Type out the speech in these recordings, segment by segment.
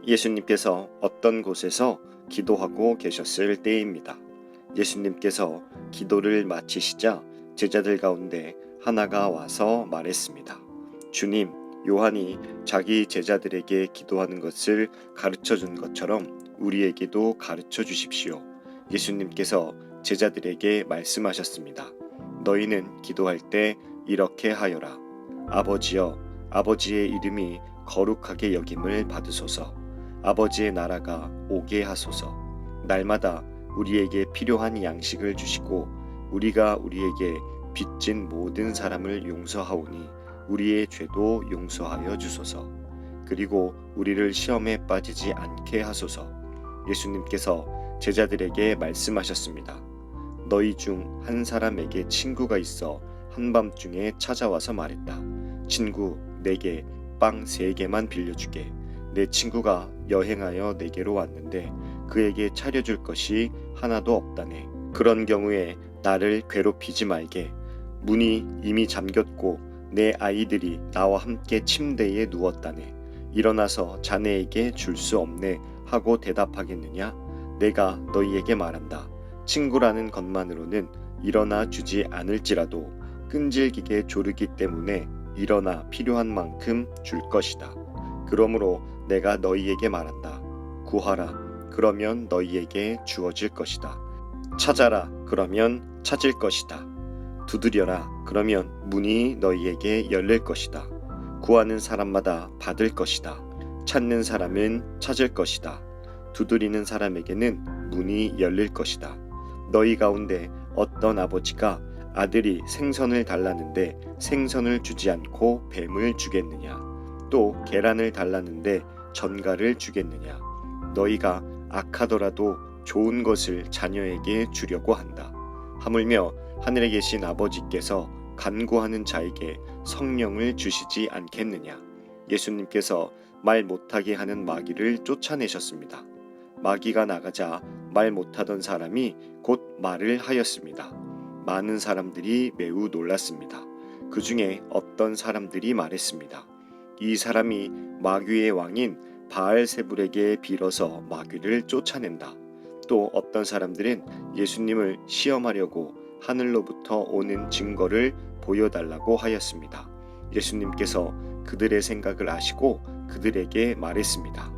예수님께서 어떤 곳에서 기도하고 계셨을 때입니다. 예수님께서 기도를 마치시자 제자들 가운데 하나가 와서 말했습니다. 주님, 요한이 자기 제자들에게 기도하는 것을 가르쳐 준 것처럼 우리에게도 가르쳐 주십시오. 예수님께서 제자들에게 말씀하셨습니다. 너희는 기도할 때 이렇게 하여라. 아버지여, 아버지의 이름이 거룩하게 여김을 받으소서. 아버지의 나라가 오게 하소서. 날마다 우리에게 필요한 양식을 주시고 우리가 우리에게 빚진 모든 사람을 용서하오니 우리의 죄도 용서하여 주소서. 그리고 우리를 시험에 빠지지 않게 하소서. 예수님께서 제자들에게 말씀하셨습니다. 너희 중 한 사람에게 친구가 있어 한밤중에 찾아와서 말했다. 친구, 내게 빵 3개만 빌려주게. 내 친구가 여행하여 내게로 왔는데 그에게 차려줄 것이 하나도 없다네. 그런 경우에 나를 괴롭히지 말게. 문이 이미 잠겼고 내 아이들이 나와 함께 침대에 누웠다네. 일어나서 자네에게 줄 수 없네 하고 대답하겠느냐? 내가 너희에게 말한다. 친구라는 것만으로는 일어나 주지 않을지라도 끈질기게 조르기 때문에 일어나 필요한 만큼 줄 것이다. 그러므로 내가 너희에게 말한다. 구하라. 그러면 너희에게 주어질 것이다. 찾아라. 그러면 찾을 것이다. 두드려라. 그러면 문이 너희에게 열릴 것이다. 구하는 사람마다 받을 것이다. 찾는 사람은 찾을 것이다. 두드리는 사람에게는 문이 열릴 것이다. 너희 가운데 어떤 아버지가 아들이 생선을 달라는데 생선을 주지 않고 뱀을 주겠느냐? 또 계란을 달라는데 전갈을 주겠느냐? 너희가 악하더라도 좋은 것을 자녀에게 주려고 한다. 하물며 하늘에 계신 아버지께서 간구하는 자에게 성령을 주시지 않겠느냐? 예수님께서 말 못하게 하는 마귀를 쫓아내셨습니다. 마귀가 나가자 말 못하던 사람이 곧 말을 하였습니다. 많은 사람들이 매우 놀랐습니다. 그 중에 어떤 사람들이 말했습니다. 이 사람이 마귀의 왕인 바알세불에게 빌어서 마귀를 쫓아낸다. 또 어떤 사람들은 예수님을 시험하려고 하늘로부터 오는 증거를 보여달라고 하였습니다. 예수님께서 그들의 생각을 아시고 그들에게 말했습니다.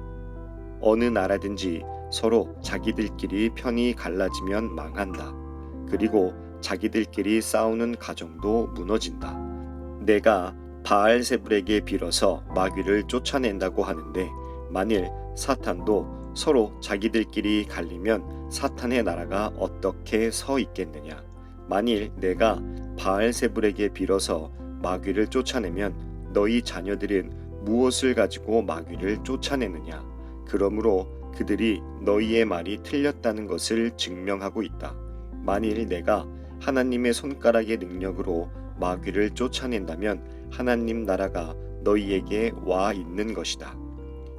어느 나라든지 서로 자기들끼리 편이 갈라지면 망한다. 그리고 자기들끼리 싸우는 가정도 무너진다. 내가 바알세불에게 빌어서 마귀를 쫓아낸다고 하는데 만일 사탄도 서로 자기들끼리 갈리면 사탄의 나라가 어떻게 서 있겠느냐? 만일 내가 바알세불에게 빌어서 마귀를 쫓아내면 너희 자녀들은 무엇을 가지고 마귀를 쫓아내느냐? 그러므로 그들이 너희의 말이 틀렸다는 것을 증명하고 있다. 만일 내가 하나님의 손가락의 능력으로 마귀를 쫓아낸다면 하나님 나라가 너희에게 와 있는 것이다.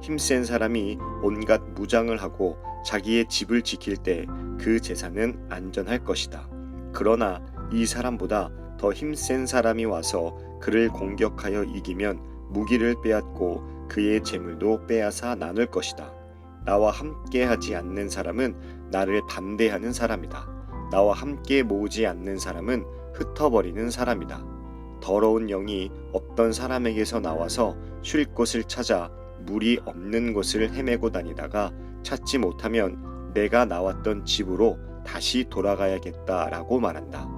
힘센 사람이 온갖 무장을 하고 자기의 집을 지킬 때 그 재산은 안전할 것이다. 그러나 이 사람보다 더 힘센 사람이 와서 그를 공격하여 이기면 무기를 빼앗고 그의 재물도 빼앗아 나눌 것이다. 나와 함께 하지 않는 사람은 나를 반대하는 사람이다. 나와 함께 모으지 않는 사람은 흩어버리는 사람이다. 더러운 영이 어떤 사람에게서 나와서 쉴 곳을 찾아 물이 없는 곳을 헤매고 다니다가 찾지 못하면 내가 나왔던 집으로 다시 돌아가야겠다라고 말한다.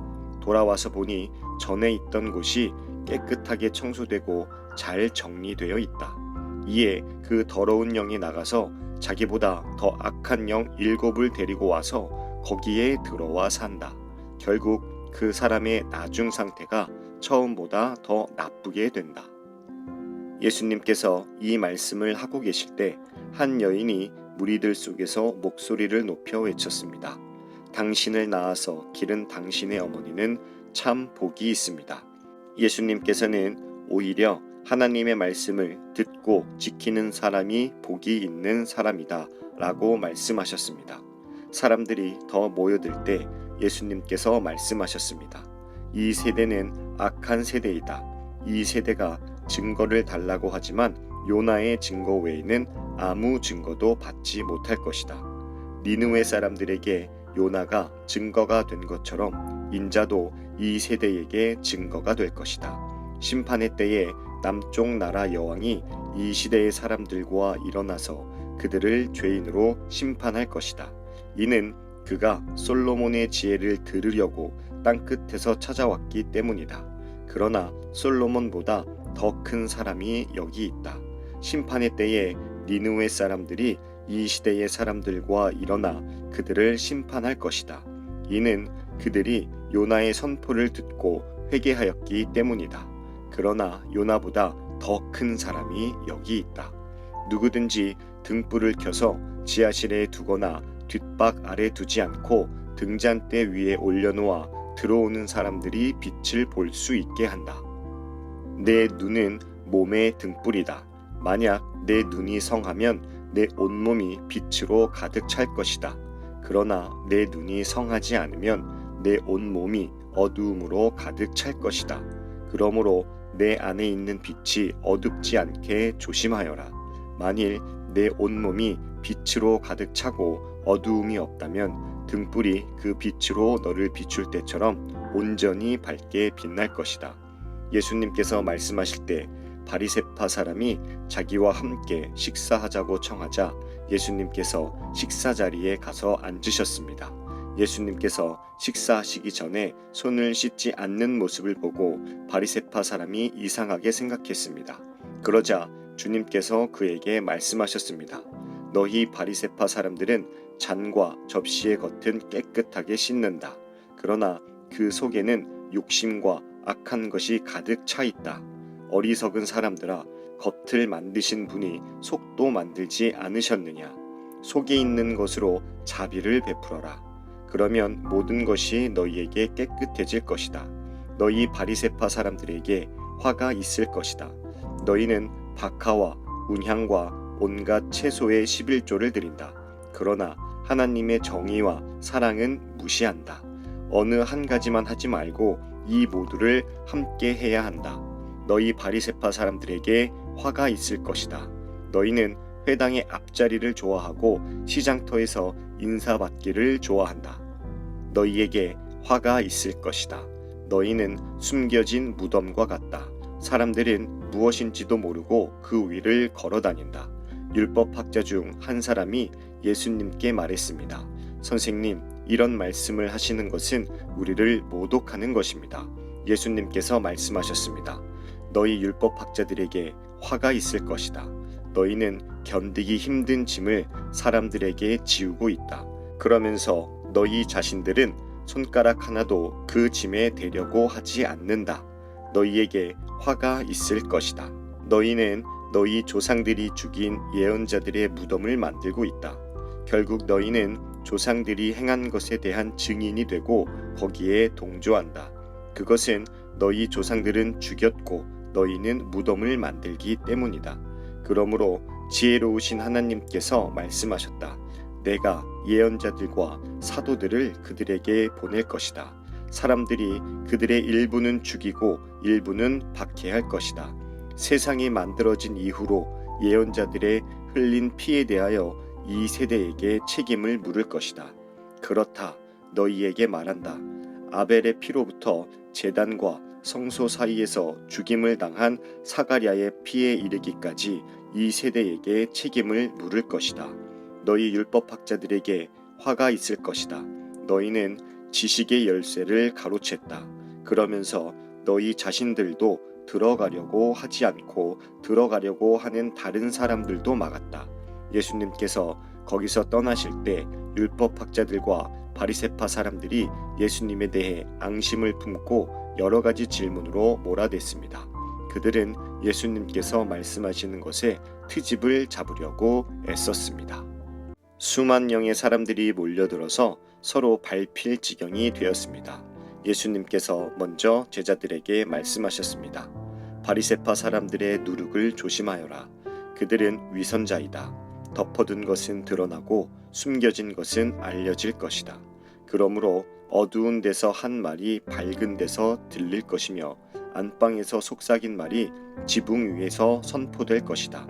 돌아와서 보니 전에 있던 곳이 깨끗하게 청소되고 잘 정리되어 있다. 이에 그 더러운 영이 나가서 자기보다 더 악한 영 7을 데리고 와서 거기에 들어와 산다. 결국 그 사람의 나중 상태가 처음보다 더 나쁘게 된다. 예수님께서 이 말씀을 하고 계실 때 한 여인이 무리들 속에서 목소리를 높여 외쳤습니다. 당신을 낳아서 기른 당신의 어머니는 참 복이 있습니다. 예수님께서는 오히려 하나님의 말씀을 듣고 지키는 사람이 복이 있는 사람이다 라고 말씀하셨습니다. 사람들이 더 모여들 때 예수님께서 말씀하셨습니다. 이 세대는 악한 세대이다. 이 세대가 증거를 달라고 하지만 요나의 증거 외에는 아무 증거도 받지 못할 것이다. 니느웨 사람들에게 요나가 증거가 된 것처럼 인자도 이 세대에게 증거가 될 것이다. 심판의 때에 남쪽 나라 여왕이 이 시대의 사람들과 일어나서 그들을 죄인으로 심판할 것이다. 이는 그가 솔로몬의 지혜를 들으려고 땅끝에서 찾아왔기 때문이다. 그러나 솔로몬보다 더 큰 사람이 여기 있다. 심판의 때에 니느웨 사람들이 이 시대의 사람들과 일어나 그들을 심판할 것이다. 이는 그들이 요나의 선포를 듣고 회개하였기 때문이다. 그러나 요나보다 더 큰 사람이 여기 있다. 누구든지 등불을 켜서 지하실에 두거나 뒷박 아래 두지 않고 등잔대 위에 올려놓아 들어오는 사람들이 빛을 볼 수 있게 한다. 내 눈은 몸의 등불이다. 만약 내 눈이 성하면 내 온몸이 빛으로 가득 찰 것이다. 그러나 내 눈이 성하지 않으면 내 온몸이 어두움으로 가득 찰 것이다. 그러므로 내 안에 있는 빛이 어둡지 않게 조심하여라. 만일 내 온몸이 빛으로 가득 차고 어두움이 없다면 등불이 그 빛으로 너를 비출 때처럼 온전히 밝게 빛날 것이다. 예수님께서 말씀하실 때 바리새파 사람이 자기와 함께 식사하자고 청하자 예수님께서 식사 자리에 가서 앉으셨습니다. 예수님께서 식사하시기 전에 손을 씻지 않는 모습을 보고 바리새파 사람이 이상하게 생각했습니다. 그러자 주님께서 그에게 말씀하셨습니다. 너희 바리새파 사람들은 잔과 접시의 겉은 깨끗하게 씻는다. 그러나 그 속에는 욕심과 악한 것이 가득 차 있다. 어리석은 사람들아, 겉을 만드신 분이 속도 만들지 않으셨느냐? 속에 있는 것으로 자비를 베풀어라. 그러면 모든 것이 너희에게 깨끗해질 것이다. 너희 바리새파 사람들에게 화가 있을 것이다. 너희는 박하와 운향과 온갖 채소의 11조를 드린다. 그러나 하나님의 정의와 사랑은 무시한다. 어느 한 가지만 하지 말고 이 모두를 함께 해야 한다. 너희 바리새파 사람들에게 화가 있을 것이다. 너희는 회당의 앞자리를 좋아하고 시장터에서 인사받기를 좋아한다. 너희에게 화가 있을 것이다. 너희는 숨겨진 무덤과 같다. 사람들은 무엇인지도 모르고 그 위를 걸어다닌다. 율법학자 중 한 사람이 예수님께 말했습니다. 선생님, 이런 말씀을 하시는 것은 우리를 모독하는 것입니다. 예수님께서 말씀하셨습니다. 너희 율법학자들에게 화가 있을 것이다. 너희는 견디기 힘든 짐을 사람들에게 지우고 있다. 그러면서 너희 자신들은 손가락 하나도 그 짐에 대려고 하지 않는다. 너희에게 화가 있을 것이다. 너희는 너희 조상들이 죽인 예언자들의 무덤을 만들고 있다. 결국 너희는 조상들이 행한 것에 대한 증인이 되고 거기에 동조한다. 그것은 너희 조상들은 죽였고 너희는 무덤을 만들기 때문이다. 그러므로 지혜로우신 하나님께서 말씀하셨다. 내가 예언자들과 사도들을 그들에게 보낼 것이다. 사람들이 그들의 일부는 죽이고 일부는 박해할 것이다. 세상이 만들어진 이후로 예언자들의 흘린 피에 대하여 이 세대에게 책임을 물을 것이다. 그렇다. 너희에게 말한다. 아벨의 피로부터 제단과 성소 사이에서 죽임을 당한 사가랴의 피에 이르기까지 이 세대에게 책임을 물을 것이다. 너희 율법학자들에게 화가 있을 것이다. 너희는 지식의 열쇠를 가로챘다. 그러면서 너희 자신들도 들어가려고 하지 않고 들어가려고 하는 다른 사람들도 막았다. 예수님께서 거기서 떠나실 때 율법학자들과 바리새파 사람들이 예수님에 대해 앙심을 품고 여러 가지 질문으로 몰아댔습니다. 그들은 예수님께서 말씀하시는 것에 트집을 잡으려고 애썼습니다. 수만 명의 사람들이 몰려들어서 서로 밟힐 지경이 되었습니다. 예수님께서 먼저 제자들에게 말씀하셨습니다. 바리새파 사람들의 누룩을 조심하여라. 그들은 위선자이다. 덮어둔 것은 드러나고 숨겨진 것은 알려질 것이다. 그러므로 어두운 데서 한 말이 밝은 데서 들릴 것이며 안방에서 속삭인 말이 지붕 위에서 선포될 것이다.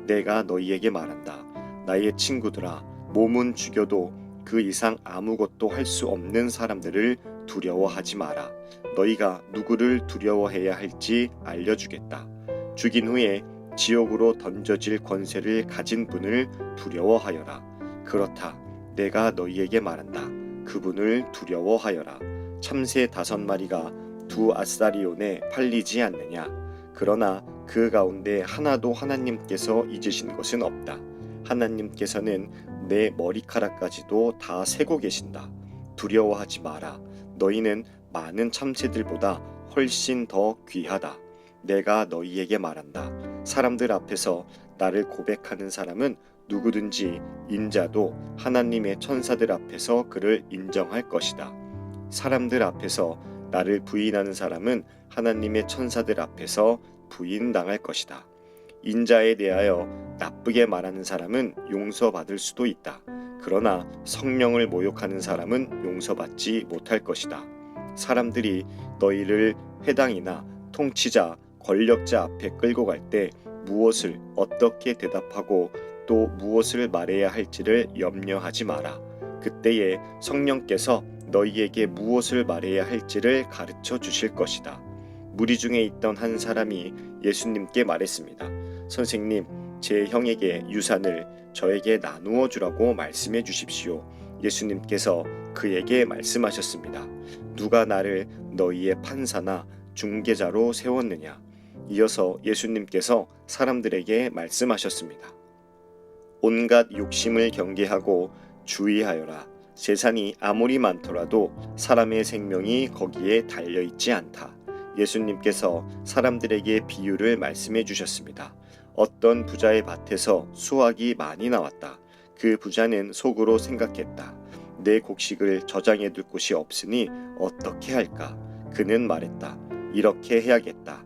내가 너희에게 말한다. 나의 친구들아, 몸은 죽여도 그 이상 아무것도 할 수 없는 사람들을 두려워하지 마라. 너희가 누구를 두려워해야 할지 알려주겠다. 죽인 후에 지옥으로 던져질 권세를 가진 분을 두려워하여라. 그렇다. 내가 너희에게 말한다. 그분을 두려워하여라. 참새 5마리가 2 아사리온에 팔리지 않느냐. 그러나 그 가운데 하나도 하나님께서 잊으신 것은 없다. 하나님께서는 내 머리카락까지도 다 세고 계신다. 두려워하지 마라. 너희는 많은 참새들보다 훨씬 더 귀하다. 내가 너희에게 말한다. 사람들 앞에서 나를 고백하는 사람은 누구든지 인자도 하나님의 천사들 앞에서 그를 인정할 것이다. 사람들 앞에서 나를 부인하는 사람은 하나님의 천사들 앞에서 부인당할 것이다. 인자에 대하여 나쁘게 말하는 사람은 용서받을 수도 있다. 그러나 성령을 모욕하는 사람은 용서받지 못할 것이다. 사람들이 너희를 회당이나 통치자, 권력자 앞에 끌고 갈 때 무엇을 어떻게 대답하고 또 무엇을 말해야 할지를 염려하지 마라. 그때에 성령께서 너희에게 무엇을 말해야 할지를 가르쳐 주실 것이다. 무리 중에 있던 한 사람이 예수님께 말했습니다. 선생님, 제 형에게 유산을 저에게 나누어 주라고 말씀해 주십시오. 예수님께서 그에게 말씀하셨습니다. 누가 나를 너희의 판사나 중개자로 세웠느냐? 이어서 예수님께서 사람들에게 말씀하셨습니다. 온갖 욕심을 경계하고 주의하여라. 재산이 아무리 많더라도 사람의 생명이 거기에 달려있지 않다. 예수님께서 사람들에게 비유를 말씀해 주셨습니다. 어떤 부자의 밭에서 수확이 많이 나왔다. 그 부자는 속으로 생각했다. 내 곡식을 저장해 둘 곳이 없으니 어떻게 할까? 그는 말했다. 이렇게 해야겠다.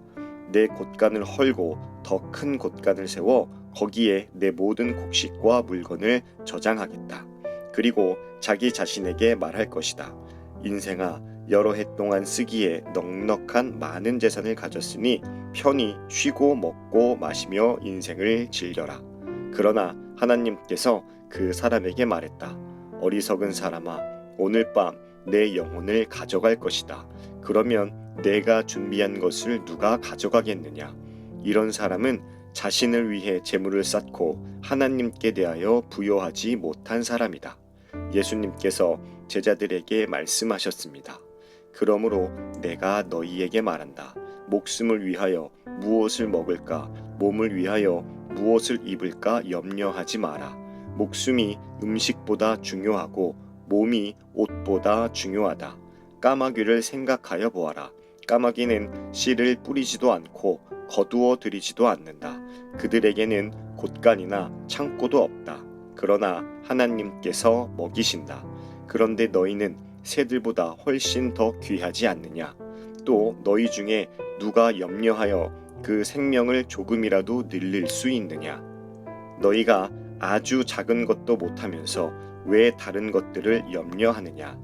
내 곳간을 헐고 더 큰 곳간을 세워 거기에 내 모든 곡식과 물건을 저장하겠다. 그리고 자기 자신에게 말할 것이다. 인생아, 여러 해 동안 쓰기에 넉넉한 많은 재산을 가졌으니 편히 쉬고 먹고 마시며 인생을 즐겨라. 그러나 하나님께서 그 사람에게 말했다. 어리석은 사람아, 오늘 밤 내 영혼을 가져갈 것이다. 그러면 내가 준비한 것을 누가 가져가겠느냐? 이런 사람은 자신을 위해 재물을 쌓고 하나님께 대하여 부여하지 못한 사람이다. 예수님께서 제자들에게 말씀하셨습니다. 그러므로 내가 너희에게 말한다. 목숨을 위하여 무엇을 먹을까, 몸을 위하여 무엇을 입을까 염려하지 마라. 목숨이 음식보다 중요하고 몸이 옷보다 중요하다. 까마귀를 생각하여 보아라. 까마귀는 씨를 뿌리지도 않고 거두어 들이지도 않는다. 그들에게는 곳간이나 창고도 없다. 그러나 하나님께서 먹이신다. 그런데 너희는 새들보다 훨씬 더 귀하지 않느냐? 또 너희 중에 누가 염려하여 그 생명을 조금이라도 늘릴 수 있느냐? 너희가 아주 작은 것도 못하면서 왜 다른 것들을 염려하느냐?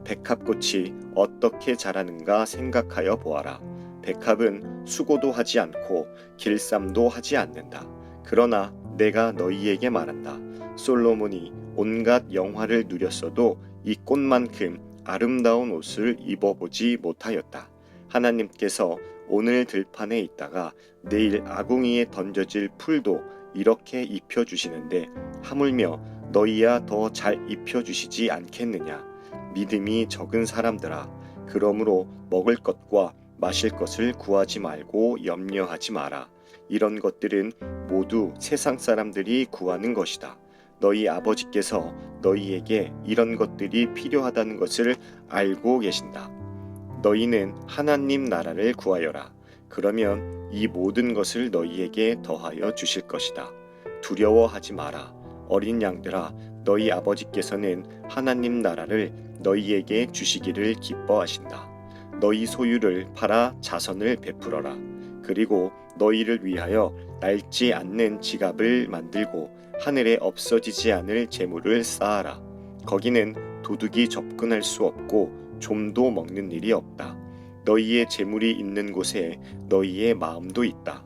백합꽃이 어떻게 자라는가 생각하여 보아라. 백합은 수고도 하지 않고 길쌈도 하지 않는다. 그러나 내가 너희에게 말한다. 솔로몬이 온갖 영화를 누렸어도 이 꽃만큼 아름다운 옷을 입어보지 못하였다. 하나님께서 오늘 들판에 있다가 내일 아궁이에 던져질 풀도 이렇게 입혀주시는데 하물며 너희야 더 잘 입혀주시지 않겠느냐? 믿음이 적은 사람들아, 그러므로 먹을 것과 마실 것을 구하지 말고 염려하지 마라. 이런 것들은 모두 세상 사람들이 구하는 것이다. 너희 아버지께서 너희에게 이런 것들이 필요하다는 것을 알고 계신다. 너희는 하나님 나라를 구하여라. 그러면 이 모든 것을 너희에게 더하여 주실 것이다. 두려워하지 마라. 어린 양들아, 너희 아버지께서는 하나님 나라를 너희에게 주시기를 기뻐하신다. 너희 소유를 팔아 자선을 베풀어라. 그리고 너희를 위하여 낡지 않는 지갑을 만들고 하늘에 없어지지 않을 재물을 쌓아라. 거기는 도둑이 접근할 수 없고 좀도 먹는 일이 없다. 너희의 재물이 있는 곳에 너희의 마음도 있다.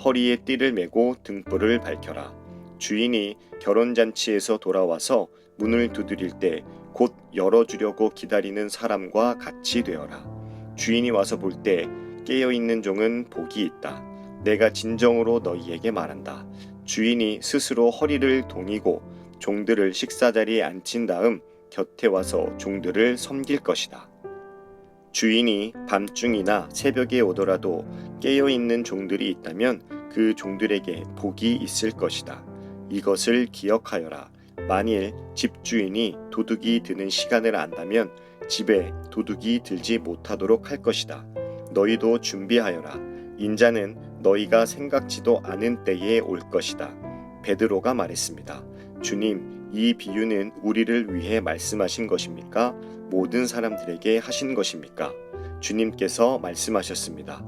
허리에 띠를 메고 등불을 밝혀라. 주인이 결혼잔치에서 돌아와서 문을 두드릴 때 곧 열어주려고 기다리는 사람과 같이 되어라. 주인이 와서 볼 때 깨어있는 종은 복이 있다. 내가 진정으로 너희에게 말한다. 주인이 스스로 허리를 동이고 종들을 식사자리에 앉힌 다음 곁에 와서 종들을 섬길 것이다. 주인이 밤중이나 새벽에 오더라도 깨어있는 종들이 있다면 그 종들에게 복이 있을 것이다. 이것을 기억하여라. 만일 집주인이 도둑이 드는 시간을 안다면 집에 도둑이 들지 못하도록 할 것이다. 너희도 준비하여라. 인자는 너희가 생각지도 않은 때에 올 것이다. 베드로가 말했습니다. 주님, 이 비유는 우리를 위해 말씀하신 것입니까? 모든 사람들에게 하신 것입니까? 주님께서 말씀하셨습니다.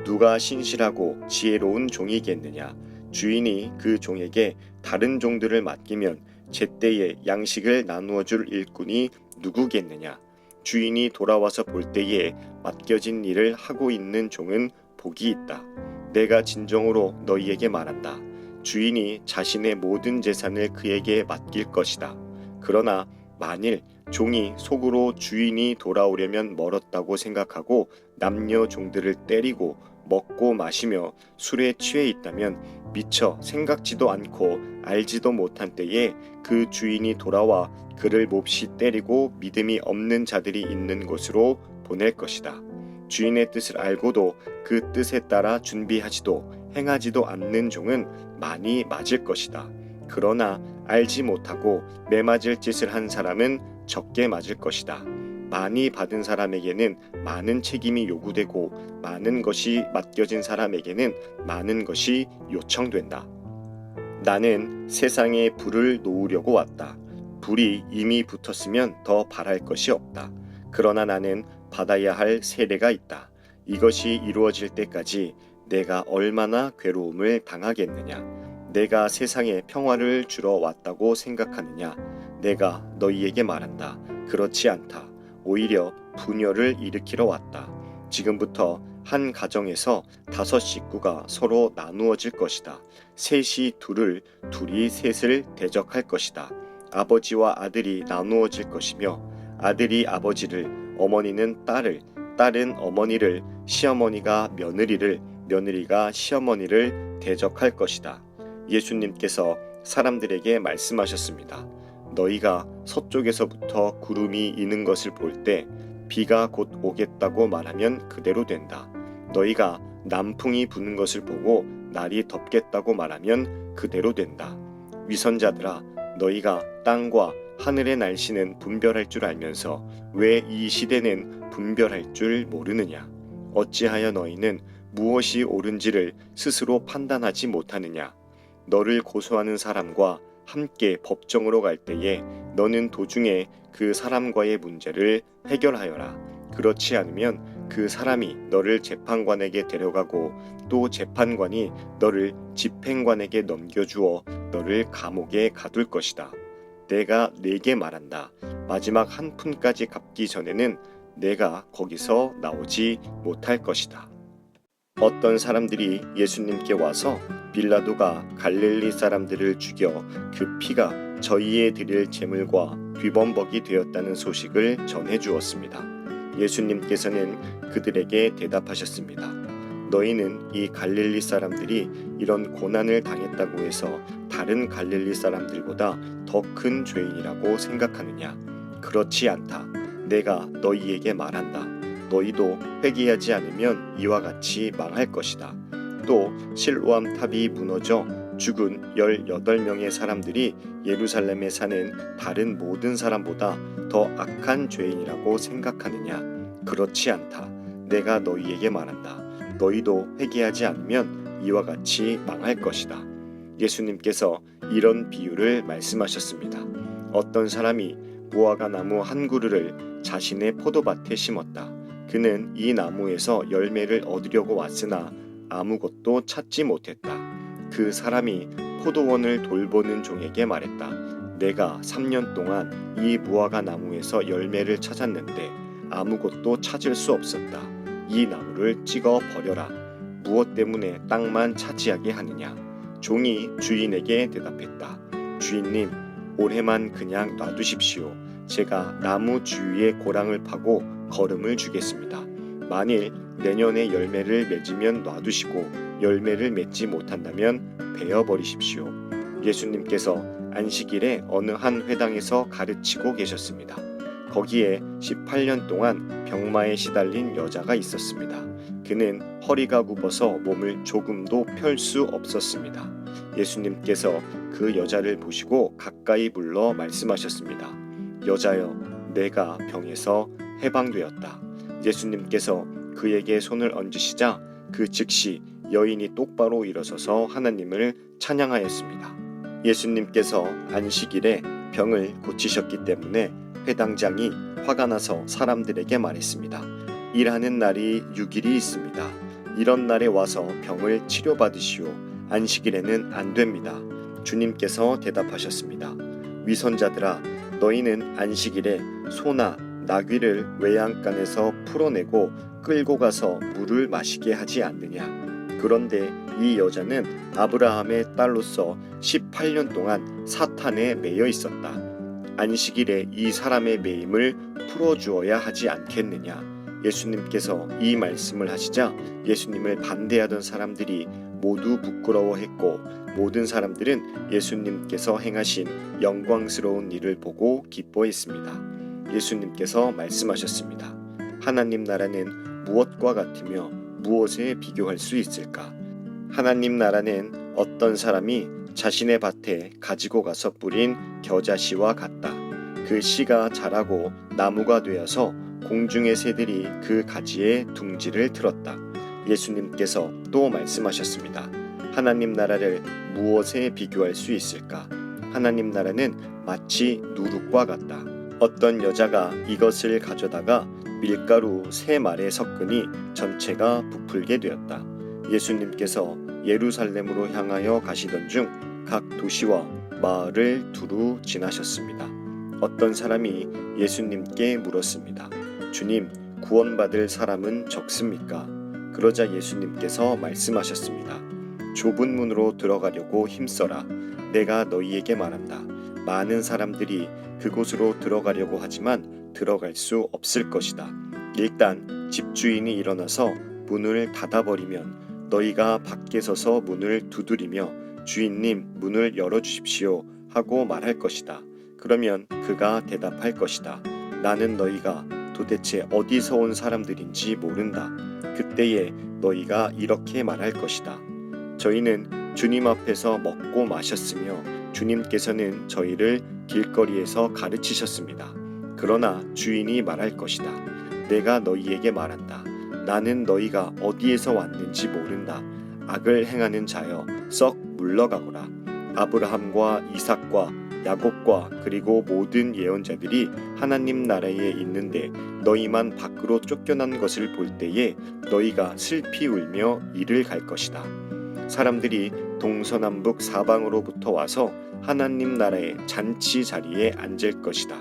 누가 신실하고 지혜로운 종이겠느냐? 주인이 그 종에게 다른 종들을 맡기면 제때에 양식을 나누어 줄 일꾼이 누구겠느냐? 주인이 돌아와서 볼 때에 맡겨진 일을 하고 있는 종은 복이 있다. 내가 진정으로 너희에게 말한다. 주인이 자신의 모든 재산을 그에게 맡길 것이다. 그러나 만일 종이 속으로 주인이 돌아오려면 멀었다고 생각하고 남녀 종들을 때리고 먹고 마시며 술에 취해 있다면 미처 생각지도 않고 알지도 못한 때에 그 주인이 돌아와 그를 몹시 때리고 믿음이 없는 자들이 있는 곳으로 보낼 것이다. 주인의 뜻을 알고도 그 뜻에 따라 준비하지도 행하지도 않는 종은 많이 맞을 것이다. 그러나 알지 못하고 매맞을 짓을 한 사람은 적게 맞을 것이다. 많이 받은 사람에게는 많은 책임이 요구되고 많은 것이 맡겨진 사람에게는 많은 것이 요청된다. 나는 세상에 불을 놓으려고 왔다. 불이 이미 붙었으면 더 바랄 것이 없다. 그러나 나는 받아야 할 세례가 있다. 이것이 이루어질 때까지 내가 얼마나 괴로움을 당하겠느냐. 내가 세상에 평화를 주러 왔다고 생각하느냐. 내가 너희에게 말한다. 그렇지 않다. 오히려 분열을 일으키러 왔다. 지금부터 한 가정에서 5 식구가 서로 나누어질 것이다. 셋이 둘을, 둘이 셋을 대적할 것이다. 아버지와 아들이 나누어질 것이며 아들이 아버지를, 어머니는 딸을, 딸은 어머니를, 시어머니가 며느리를, 며느리가 시어머니를 대적할 것이다. 예수님께서 사람들에게 말씀하셨습니다. 너희가 서쪽에서부터 구름이 이는 것을 볼 때 비가 곧 오겠다고 말하면 그대로 된다. 너희가 남풍이 부는 것을 보고 날이 덥겠다고 말하면 그대로 된다. 위선자들아, 너희가 땅과 하늘의 날씨는 분별할 줄 알면서 왜 이 시대는 분별할 줄 모르느냐? 어찌하여 너희는 무엇이 옳은지를 스스로 판단하지 못하느냐? 너를 고소하는 사람과 함께 법정으로 갈 때에 너는 도중에 그 사람과의 문제를 해결하여라. 그렇지 않으면 그 사람이 너를 재판관에게 데려가고 또 재판관이 너를 집행관에게 넘겨주어 너를 감옥에 가둘 것이다. 내가 네게 말한다. 마지막 한 푼까지 갚기 전에는 내가 거기서 나오지 못할 것이다. 어떤 사람들이 예수님께 와서 빌라도가 갈릴리 사람들을 죽여 그 피가 저희에 드릴 제물과 뒤범벅이 되었다는 소식을 전해 주었습니다. 예수님께서는 그들에게 대답하셨습니다. 너희는 이 갈릴리 사람들이 이런 고난을 당했다고 해서 다른 갈릴리 사람들보다 더 큰 죄인이라고 생각하느냐? 그렇지 않다. 내가 너희에게 말한다. 너희도 회개하지 않으면 이와 같이 망할 것이다. 또 실로암 탑이 무너져 죽은 18명의 사람들이 예루살렘에 사는 다른 모든 사람보다 더 악한 죄인이라고 생각하느냐? 그렇지 않다. 내가 너희에게 말한다. 너희도 회개하지 않으면 이와 같이 망할 것이다. 예수님께서 이런 비유를 말씀하셨습니다. 어떤 사람이 무화과 나무 한 그루를 자신의 포도밭에 심었다. 그는 이 나무에서 열매를 얻으려고 왔으나 아무것도 찾지 못했다. 그 사람이 포도원을 돌보는 종에게 말했다. 내가 3년 동안 이 무화과 나무에서 열매를 찾았는데 아무것도 찾을 수 없었다. 이 나무를 찍어 버려라. 무엇 때문에 땅만 차지하게 하느냐? 종이 주인에게 대답했다. 주인님, 올해만 그냥 놔두십시오. 제가 나무 주위에 고랑을 파고 거름을 주겠습니다. 만일 내년에 열매를 맺으면 놔두시고 열매를 맺지 못한다면 베어버리십시오. 예수님께서 안식일에 어느 한 회당에서 가르치고 계셨습니다. 거기에 18년 동안 병마에 시달린 여자가 있었습니다. 그는 허리가 굽어서 몸을 조금도 펼 수 없었습니다. 예수님께서 그 여자를 보시고 가까이 불러 말씀하셨습니다. 여자여, 내가 병에서 해방되었다. 예수님께서 그에게 손을 얹으시자 그 즉시 여인이 똑바로 일어서서 하나님을 찬양하였습니다. 예수님께서 안식일에 병을 고치셨기 때문에 회당장이 화가 나서 사람들에게 말했습니다. 일하는 날이 6일이 있습니다. 이런 날에 와서 병을 치료받으시오. 안식일에는 안 됩니다. 주님께서 대답하셨습니다. 위선자들아, 너희는 안식일에 소나 나귀를 외양간에서 풀어내고 끌고 가서 물을 마시게 하지 않느냐? 그런데 이 여자는 아브라함의 딸로서 18년 동안 사탄에 매여 있었다. 안식일에 이 사람의 매임을 풀어주어야 하지 않겠느냐? 예수님께서 이 말씀을 하시자 예수님을 반대하던 사람들이 모두 부끄러워했고 모든 사람들은 예수님께서 행하신 영광스러운 일을 보고 기뻐했습니다. 예수님께서 말씀하셨습니다. 하나님 나라는 무엇과 같으며 무엇에 비교할 수 있을까? 하나님 나라는 어떤 사람이 자신의 밭에 가지고 가서 뿌린 겨자씨와 같다. 그 씨가 자라고 나무가 되어서 공중의 새들이 그 가지에 둥지를 틀었다. 예수님께서 또 말씀하셨습니다. 하나님 나라를 무엇에 비교할 수 있을까? 하나님 나라는 마치 누룩과 같다. 어떤 여자가 이것을 가져다가 밀가루 3말에 섞으니 전체가 부풀게 되었다. 예수님께서 예루살렘으로 향하여 가시던 중 각 도시와 마을을 두루 지나셨습니다. 어떤 사람이 예수님께 물었습니다. 주님, 구원받을 사람은 적습니까? 그러자 예수님께서 말씀하셨습니다. 좁은 문으로 들어가려고 힘써라. 내가 너희에게 말한다. 많은 사람들이 그곳으로 들어가려고 하지만 들어갈 수 없을 것이다. 일단 집주인이 일어나서 문을 닫아버리면 너희가 밖에 서서 문을 두드리며 주인님, 문을 열어주십시오 하고 말할 것이다. 그러면 그가 대답할 것이다. 나는 너희가 도대체 어디서 온 사람들인지 모른다. 그때에 너희가 이렇게 말할 것이다. 저희는 주님 앞에서 먹고 마셨으며 주님께서는 저희를 길거리에서 가르치셨습니다. 그러나 주인이 말할 것이다. 내가 너희에게 말한다. 나는 너희가 어디에서 왔는지 모른다. 악을 행하는 자여, 썩 물러가거라. 아브라함과 이삭과 야곱과 그리고 모든 예언자들이 하나님 나라에 있는데 너희만 밖으로 쫓겨난 것을 볼 때에 너희가 슬피 울며 이를 갈 것이다. 사람들이 동서남북 사방으로부터 와서 하나님 나라의 잔치 자리에 앉을 것이다.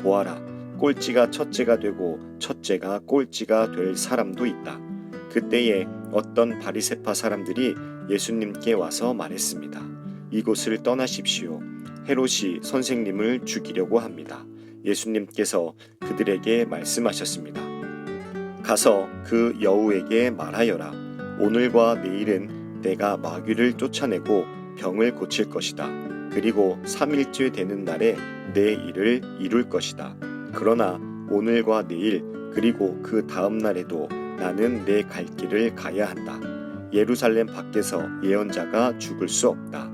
보아라, 꼴찌가 첫째가 되고 첫째가 꼴찌가 될 사람도 있다. 그때에 어떤 바리새파 사람들이 예수님께 와서 말했습니다. 이곳을 떠나십시오. 헤롯이 선생님을 죽이려고 합니다. 예수님께서 그들에게 말씀하셨습니다. 가서 그 여우에게 말하여라. 오늘과 내일은 내가 마귀를 쫓아내고 병을 고칠 것이다. 그리고 3일째 되는 날에 내 일을 이룰 것이다. 그러나 오늘과 내일 그리고 그 다음 날에도 나는 내 갈 길을 가야 한다. 예루살렘 밖에서 예언자가 죽을 수 없다.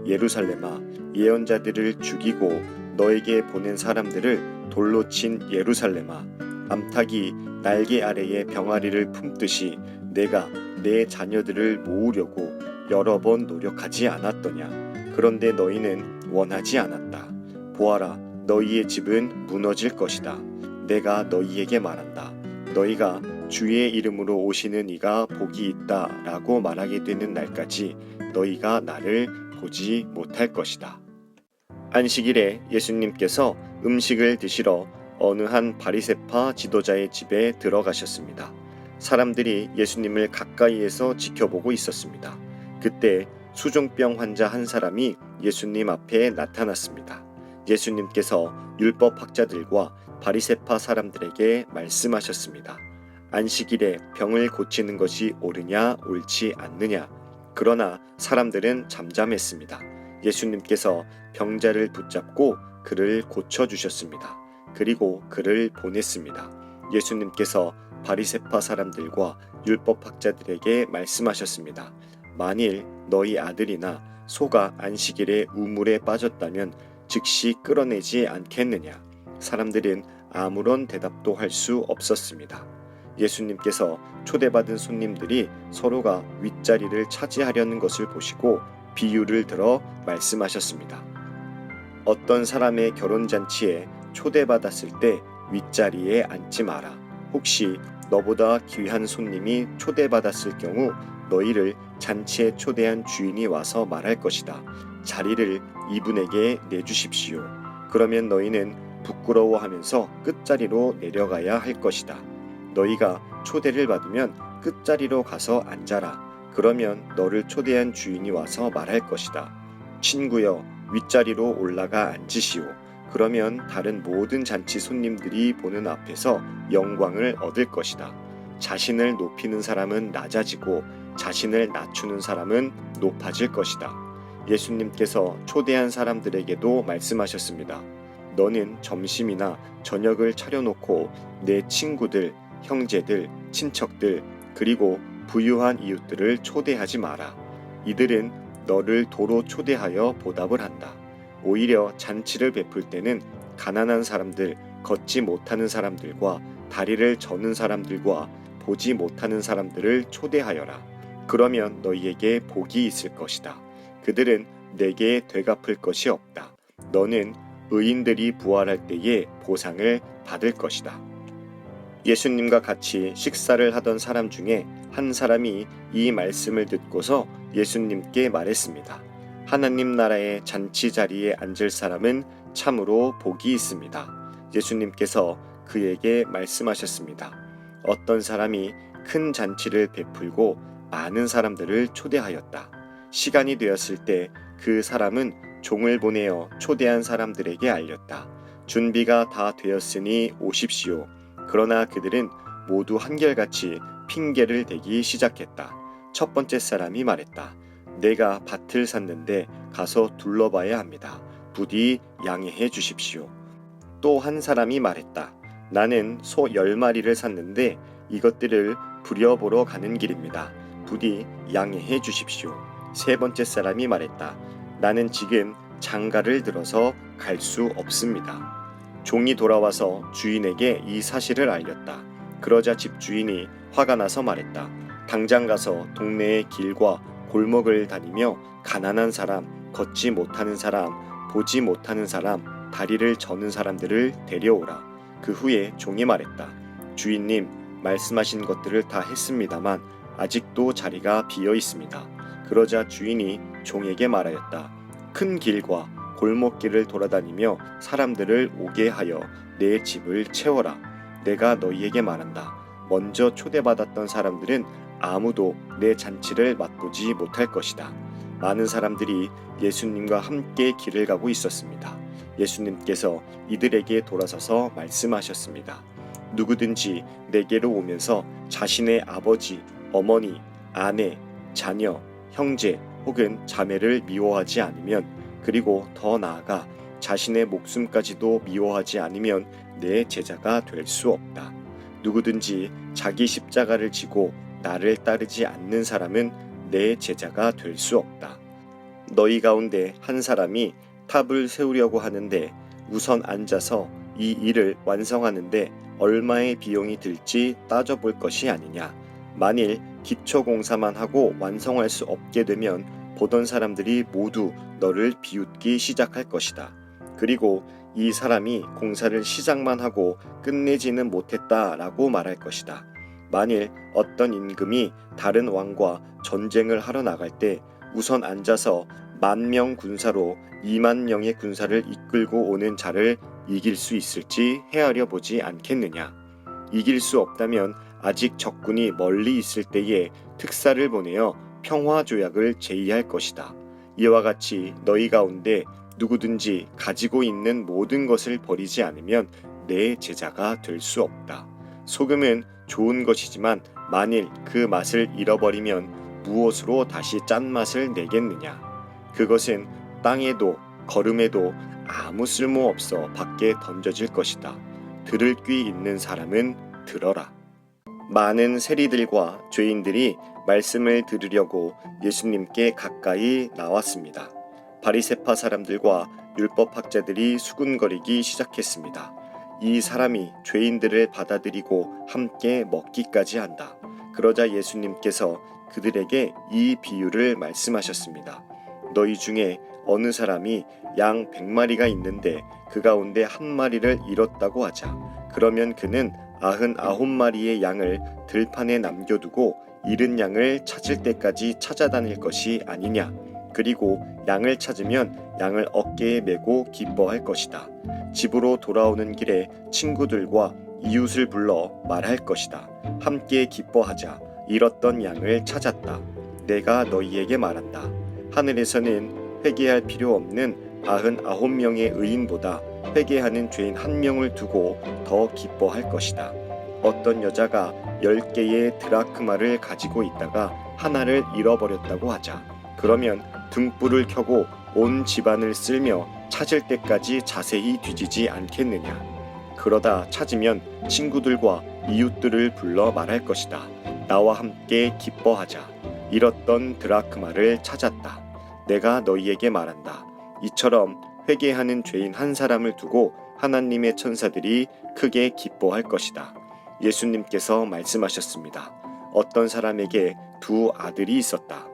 예루살렘아, 예언자들을 죽이고 너에게 보낸 사람들을 돌로 친 예루살렘아, 암탉이 날개 아래에 병아리를 품듯이 내가 내 자녀들을 모으려고 여러 번 노력하지 않았더냐. 그런데 너희는 원하지 않았다. 보아라, 너희의 집은 무너질 것이다. 내가 너희에게 말한다. 너희가 주의 이름으로 오시는 이가 복이 있다 라고 말하게 되는 날까지 너희가 나를 보지 못할 것이다. 안식일에 예수님께서 음식을 드시러 어느 한 바리새파 지도자의 집에 들어가셨습니다. 사람들이 예수님을 가까이에서 지켜보고 있었습니다. 그때 수종병 환자 한 사람이 예수님 앞에 나타났습니다. 예수님께서 율법학자들과 바리새파 사람들에게 말씀하셨습니다. 안식일에 병을 고치는 것이 옳으냐 옳지 않느냐. 그러나 사람들은 잠잠했습니다. 예수님께서 병자를 붙잡고 그를 고쳐주셨습니다. 그리고 그를 보냈습니다. 예수님께서 바리새파 사람들과 율법학자들에게 말씀하셨습니다. 만일 너희 아들이나 소가 안식일에 우물에 빠졌다면 즉시 끌어내지 않겠느냐. 사람들은 아무런 대답도 할 수 없었습니다. 예수님께서 초대받은 손님들이 서로가 윗자리를 차지하려는 것을 보시고 비유를 들어 말씀하셨습니다. 어떤 사람의 결혼잔치에 초대받았을 때 윗자리에 앉지 마라. 혹시 너보다 귀한 손님이 초대받았을 경우 너희를 잔치에 초대한 주인이 와서 말할 것이다. 자리를 이분에게 내주십시오. 그러면 너희는 부끄러워하면서 끝자리로 내려가야 할 것이다. 너희가 초대를 받으면 끝자리로 가서 앉아라. 그러면 너를 초대한 주인이 와서 말할 것이다. 친구여, 윗자리로 올라가 앉으시오. 그러면 다른 모든 잔치 손님들이 보는 앞에서 영광을 얻을 것이다. 자신을 높이는 사람은 낮아지고 자신을 낮추는 사람은 높아질 것이다. 예수님께서 초대한 사람들에게도 말씀하셨습니다. 너는 점심이나 저녁을 차려놓고 내 친구들, 형제들, 친척들, 그리고 부유한 이웃들을 초대하지 마라. 이들은 너를 도로 초대하여 보답을 한다. 오히려 잔치를 베풀 때는 가난한 사람들, 걷지 못하는 사람들과 다리를 저는 사람들과 보지 못하는 사람들을 초대하여라. 그러면 너희에게 복이 있을 것이다. 그들은 내게 되갚을 것이 없다. 너는 의인들이 부활할 때에 보상을 받을 것이다. 예수님과 같이 식사를 하던 사람 중에 한 사람이 이 말씀을 듣고서 예수님께 말했습니다. 하나님 나라의 잔치 자리에 앉을 사람은 참으로 복이 있습니다. 예수님께서 그에게 말씀하셨습니다. 어떤 사람이 큰 잔치를 베풀고 많은 사람들을 초대하였다. 시간이 되었을 때 그 사람은 종을 보내어 초대한 사람들에게 알렸다. 준비가 다 되었으니 오십시오. 그러나 그들은 모두 한결같이 핑계를 대기 시작했다. 첫 번째 사람이 말했다. 내가 밭을 샀는데 가서 둘러봐야 합니다. 부디 양해해 주십시오. 또 한 사람이 말했다. 나는 소 10마리를 샀는데 이것들을 부려보러 가는 길입니다. 부디 양해해 주십시오. 세 번째 사람이 말했다. 나는 지금 장가를 들어서 갈 수 없습니다. 종이 돌아와서 주인에게 이 사실을 알렸다. 그러자 집주인이 화가 나서 말했다. 당장 가서 동네의 길과 골목을 다니며 가난한 사람, 걷지 못하는 사람, 보지 못하는 사람, 다리를 저는 사람들을 데려오라. 그 후에 종이 말했다. 주인님, 말씀하신 것들을 다 했습니다만 아직도 자리가 비어 있습니다. 그러자 주인이 종에게 말하였다. 큰 길과 골목길을 돌아다니며 사람들을 오게 하여 내 집을 채워라. 내가 너희에게 말한다. 먼저 초대받았던 사람들은 아무도 내 잔치를 맛보지 못할 것이다. 많은 사람들이 예수님과 함께 길을 가고 있었습니다. 예수님께서 이들에게 돌아서서 말씀하셨습니다. 누구든지 내게로 오면서 자신의 아버지, 어머니, 아내, 자녀, 형제 혹은 자매를 미워하지 않으면, 그리고 더 나아가 자신의 목숨까지도 미워하지 않으면 내 제자가 될 수 없다. 누구든지 자기 십자가를 지고 나를 따르지 않는 사람은 내 제자가 될 수 없다. 너희 가운데 한 사람이 탑을 세우려고 하는데 우선 앉아서 이 일을 완성하는데 얼마의 비용이 들지 따져볼 것이 아니냐. 만일 기초공사만 하고 완성할 수 없게 되면 보던 사람들이 모두 너를 비웃기 시작할 것이다. 그리고 이 사람이 공사를 시작만 하고 끝내지는 못했다라고 말할 것이다. 만일 어떤 임금이 다른 왕과 전쟁을 하러 나갈 때 우선 앉아서 10,000명 군사로 20,000명의 군사를 이끌고 오는 자를 이길 수 있을지 헤아려 보지 않겠느냐. 이길 수 없다면 아직 적군이 멀리 있을 때에 특사를 보내어 평화 조약을 제의할 것이다. 이와 같이 너희 가운데 누구든지 가지고 있는 모든 것을 버리지 않으면 내 제자가 될 수 없다. 소금은 좋은 것이지만 만일 그 맛을 잃어버리면 무엇으로 다시 짠맛을 내겠느냐. 그것은 땅에도 거름에도 아무 쓸모 없어 밖에 던져질 것이다. 들을 귀 있는 사람은 들어라. 많은 세리들과 죄인들이 말씀을 들으려고 예수님께 가까이 나왔습니다. 바리새파 사람들과 율법학자들이 수군거리기 시작했습니다. 이 사람이 죄인들을 받아들이고 함께 먹기까지 한다. 그러자 예수님께서 그들에게 이 비유를 말씀하셨습니다. 너희 중에 어느 사람이 양 100마리가 있는데 그 가운데 한 마리를 잃었다고 하자. 그러면 그는 99마리의 양을 들판에 남겨두고 잃은 양을 찾을 때까지 찾아다닐 것이 아니냐. 그리고 양을 찾으면 양을 어깨에 메고 기뻐할 것이다. 집으로 돌아오는 길에 친구들과 이웃을 불러 말할 것이다. 함께 기뻐하자. 잃었던 양을 찾았다. 내가 너희에게 말한다. 하늘에서는 회개할 필요 없는 99명의 의인보다 회개하는 죄인 1명을 두고 더 기뻐할 것이다. 어떤 여자가 10개의 드라크마를 가지고 있다가 하나를 잃어버렸다고 하자. 그러면 등불을 켜고 온 집안을 쓸며 찾을 때까지 자세히 뒤지지 않겠느냐. 그러다 찾으면 친구들과 이웃들을 불러 말할 것이다. 나와 함께 기뻐하자. 잃었던 드라크마를 찾았다. 내가 너희에게 말한다. 이처럼 회개하는 죄인 한 사람을 두고 하나님의 천사들이 크게 기뻐할 것이다. 예수님께서 말씀하셨습니다. 어떤 사람에게 2 아들이 있었다.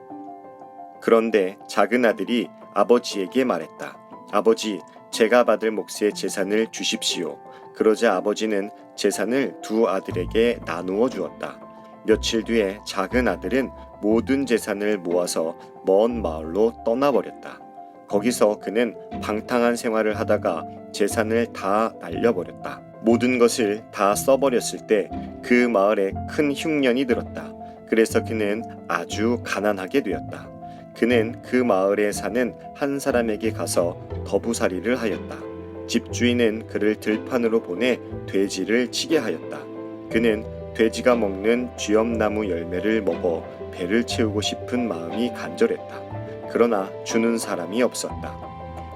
그런데 작은 아들이 아버지에게 말했다. 아버지, 제가 받을 몫의 재산을 주십시오. 그러자 아버지는 재산을 2 아들에게 나누어 주었다. 며칠 뒤에 작은 아들은 모든 재산을 모아서 먼 마을로 떠나버렸다. 거기서 그는 방탕한 생활을 하다가 재산을 다 날려버렸다. 모든 것을 다 써버렸을 때 그 마을에 큰 흉년이 들었다. 그래서 그는 아주 가난하게 되었다. 그는 그 마을에 사는 한 사람에게 가서 더부살이를 하였다. 집주인은 그를 들판으로 보내 돼지를 치게 하였다. 그는 돼지가 먹는 쥐엄나무 열매를 먹어 배를 채우고 싶은 마음이 간절했다. 그러나 주는 사람이 없었다.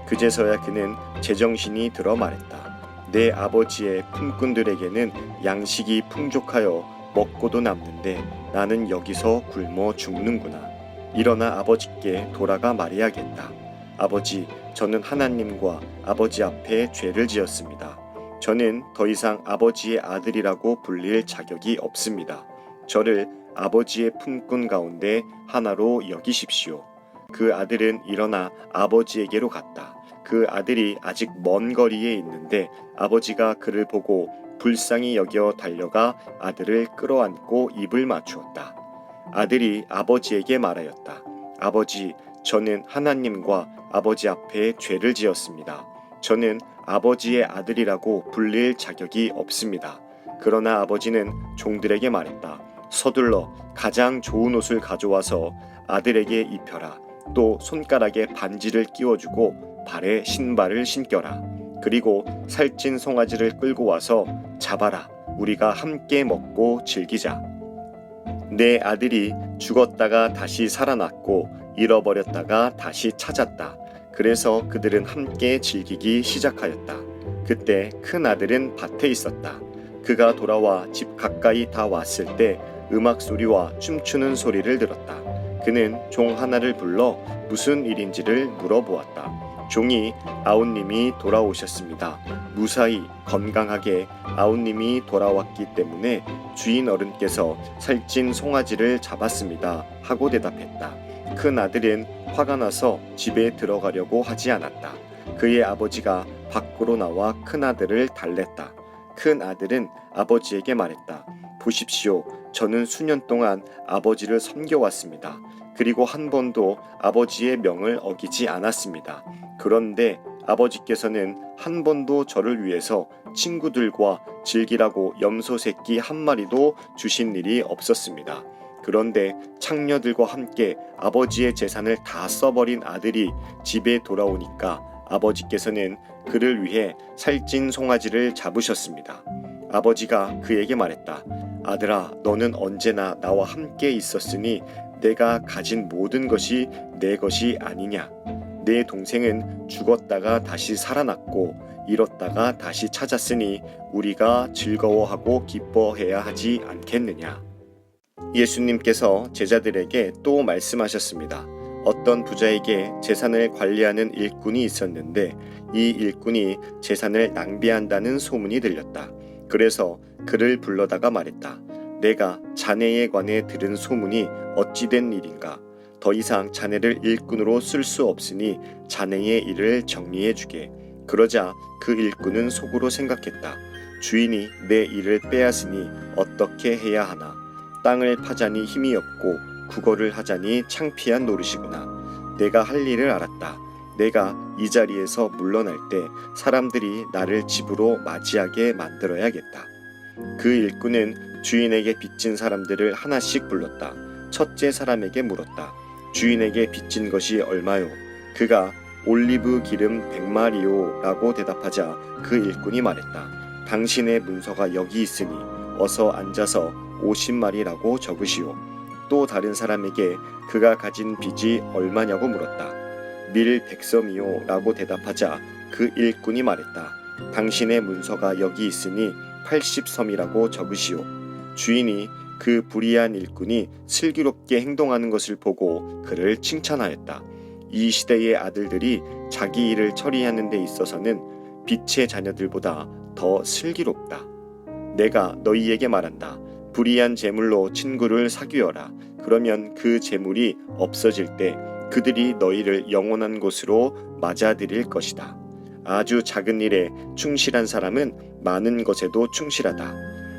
그제서야 그는 제정신이 들어 말했다. 내 아버지의 품꾼들에게는 양식이 풍족하여 먹고도 남는데 나는 여기서 굶어 죽는구나. 일어나 아버지께 돌아가 말해야겠다. 아버지, 저는 하나님과 아버지 앞에 죄를 지었습니다. 저는 더 이상 아버지의 아들이라고 불릴 자격이 없습니다. 저를 아버지의 품꾼 가운데 하나로 여기십시오. 그 아들은 일어나 아버지에게로 갔다. 그 아들이 아직 먼 거리에 있는데 아버지가 그를 보고 불쌍히 여겨 달려가 아들을 끌어안고 입을 맞추었다. 아들이 아버지에게 말하였다. 아버지, 저는 하나님과 아버지 앞에 죄를 지었습니다. 저는 아버지의 아들이라고 불릴 자격이 없습니다. 그러나 아버지는 종들에게 말했다. 서둘러 가장 좋은 옷을 가져와서 아들에게 입혀라. 또 손가락에 반지를 끼워주고 발에 신발을 신겨라. 그리고 살찐 송아지를 끌고 와서 잡아라. 우리가 함께 먹고 즐기자. 내 아들이 죽었다가 다시 살아났고 잃어버렸다가 다시 찾았다. 그래서 그들은 함께 즐기기 시작하였다. 그때 큰 아들은 밭에 있었다. 그가 돌아와 집 가까이 다 왔을 때 음악 소리와 춤추는 소리를 들었다. 그는 종 하나를 불러 무슨 일인지를 물어보았다. 종이 아우님이 돌아오셨습니다. 무사히 건강하게 아우님이 돌아왔기 때문에 주인 어른께서 살찐 송아지를 잡았습니다. 하고 대답했다. 큰 아들은 화가 나서 집에 들어가려고 하지 않았다. 그의 아버지가 밖으로 나와 큰 아들을 달랬다. 큰 아들은 아버지에게 말했다. 보십시오. 저는 수년 동안 아버지를 섬겨왔습니다. 그리고 한 번도 아버지의 명을 어기지 않았습니다. 그런데 아버지께서는 한 번도 저를 위해서 친구들과 즐기라고 염소 새끼 한 마리도 주신 일이 없었습니다. 그런데 창녀들과 함께 아버지의 재산을 다 써버린 아들이 집에 돌아오니까 아버지께서는 그를 위해 살찐 송아지를 잡으셨습니다. 아버지가 그에게 말했다. 아들아, 너는 언제나 나와 함께 있었으니 내가 가진 모든 것이 내 것이 아니냐. 내 동생은 죽었다가 다시 살아났고 잃었다가 다시 찾았으니 우리가 즐거워하고 기뻐해야 하지 않겠느냐. 예수님께서 제자들에게 또 말씀하셨습니다. 어떤 부자에게 재산을 관리하는 일꾼이 있었는데 이 일꾼이 재산을 낭비한다는 소문이 들렸다. 그래서 그를 불러다가 말했다. 내가 자네에 관해 들은 소문이 어찌된 일인가? 더 이상 자네를 일꾼으로 쓸 수 없으니 자네의 일을 정리해 주게. 그러자 그 일꾼은 속으로 생각했다. 주인이 내 일을 빼앗으니 어떻게 해야 하나? 땅을 파자니 힘이 없고 국어를 하자니 창피한 노릇이구나. 내가 할 일을 알았다. 내가 이 자리에서 물러날 때 사람들이 나를 집으로 맞이하게 만들어야겠다. 그 일꾼은 주인에게 빚진 사람들을 하나씩 불렀다. 첫째 사람에게 물었다. 주인에게 빚진 것이 얼마요? 그가 올리브 기름 100마리요 라고 대답하자 그 일꾼이 말했다. 당신의 문서가 여기 있으니 어서 앉아서 50마리라고 적으시오. 또 다른 사람에게 그가 가진 빚이 얼마냐고 물었다. 밀 100섬이요 라고 대답하자 그 일꾼이 말했다. 당신의 문서가 여기 있으니 80섬이라고 적으시오. 주인이 그 불의한 일꾼이 슬기롭게 행동하는 것을 보고 그를 칭찬하였다. 이 시대의 아들들이 자기 일을 처리하는 데 있어서는 빛의 자녀들보다 더 슬기롭다. 내가 너희에게 말한다. 불의한 재물로 친구를 사귀어라. 그러면 그 재물이 없어질 때 그들이 너희를 영원한 곳으로 맞아들일 것이다. 아주 작은 일에 충실한 사람은 많은 것에도 충실하다.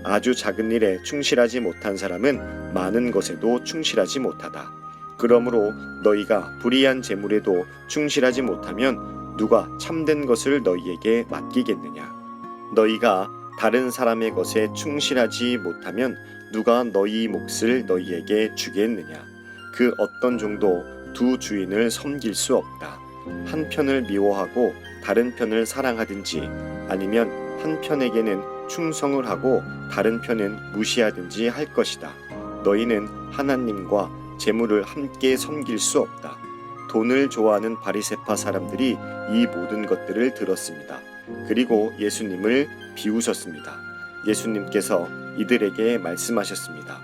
아주 작은 일에 충실하지 못한 사람은 많은 것에도 충실하지 못하다. 그러므로 너희가 불의한 재물에도 충실하지 못하면 누가 참된 것을 너희에게 맡기겠느냐? 너희가 다른 사람의 것에 충실하지 못하면 누가 너희 몫을 너희에게 주겠느냐? 그 어떤 종도 두 주인을 섬길 수 없다. 한 편을 미워하고 다른 편을 사랑하든지 아니면 한 편에게는 충성을 하고 다른 편은 무시하든지 할 것이다. 너희는 하나님과 재물을 함께 섬길 수 없다. 돈을 좋아하는 바리새파 사람들이 이 모든 것들을 들었습니다. 그리고 예수님을 비우셨습니다. 예수님께서 이들에게 말씀하셨습니다.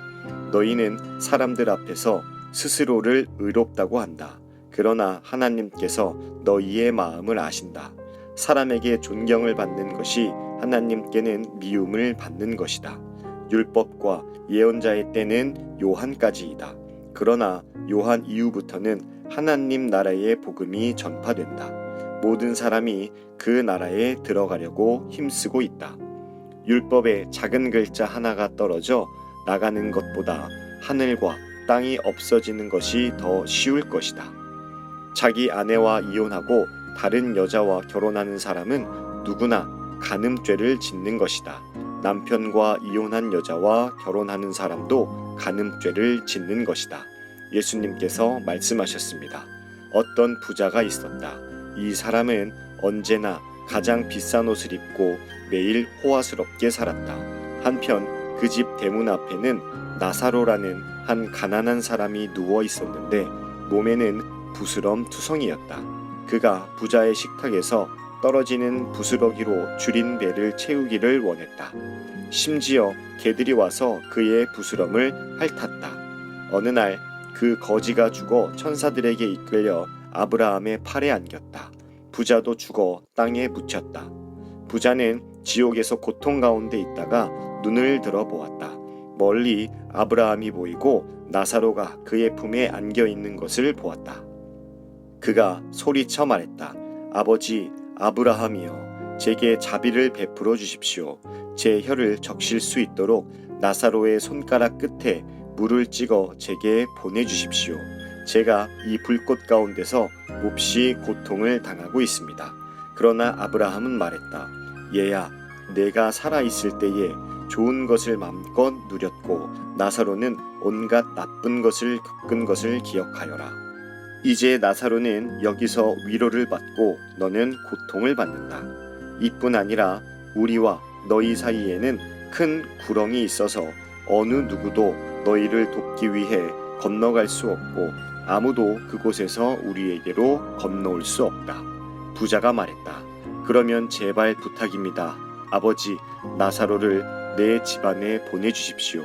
너희는 사람들 앞에서 스스로를 의롭다고 한다. 그러나 하나님께서 너희의 마음을 아신다. 사람에게 존경을 받는 것이 하나님께는 미움을 받는 것이다. 율법과 예언자의 때는 요한까지이다. 그러나 요한 이후부터는 하나님 나라의 복음이 전파된다. 모든 사람이 그 나라에 들어가려고 힘쓰고 있다. 율법의 작은 글자 하나가 떨어져 나가는 것보다 하늘과 땅이 없어지는 것이 더 쉬울 것이다. 자기 아내와 이혼하고 다른 여자와 결혼하는 사람은 누구나 간음죄를 짓는 것이다. 남편과 이혼한 여자와 결혼하는 사람도 간음죄를 짓는 것이다. 예수님께서 말씀하셨습니다. 어떤 부자가 있었다. 이 사람은 언제나 가장 비싼 옷을 입고 매일 호화스럽게 살았다. 한편 그 집 대문 앞에는 나사로라는 한 가난한 사람이 누워 있었는데 몸에는 부스럼투성이었다. 그가 부자의 식탁에서 떨어지는 부스러기로 줄인 배를 채우기를 원했다. 심지어 개들이 와서 그의 부스럼을 핥았다. 어느 날 그 거지가 죽어 천사들에게 이끌려 아브라함의 팔에 안겼다. 부자도 죽어 땅에 묻혔다. 부자는 지옥에서 고통 가운데 있다가 눈을 들어 보았다. 멀리 아브라함이 보이고 나사로가 그의 품에 안겨 있는 것을 보았다. 그가 소리쳐 말했다. 아버지 아브라함이여, 제게 자비를 베풀어 주십시오. 제 혀를 적실 수 있도록 나사로의 손가락 끝에 물을 찍어 제게 보내주십시오. 제가 이 불꽃 가운데서 몹시 고통을 당하고 있습니다. 그러나 아브라함은 말했다. 얘야, 내가 살아있을 때에 좋은 것을 마음껏 누렸고 나사로는 온갖 나쁜 것을 겪은 것을 기억하여라. 이제 나사로는 여기서 위로를 받고 너는 고통을 받는다. 이뿐 아니라 우리와 너희 사이에는 큰 구렁이 있어서 어느 누구도 너희를 돕기 위해 건너갈 수 없고 아무도 그곳에서 우리에게로 건너올 수 없다. 부자가 말했다. 그러면 제발 부탁입니다. 아버지, 나사로를 내 집안에 보내주십시오.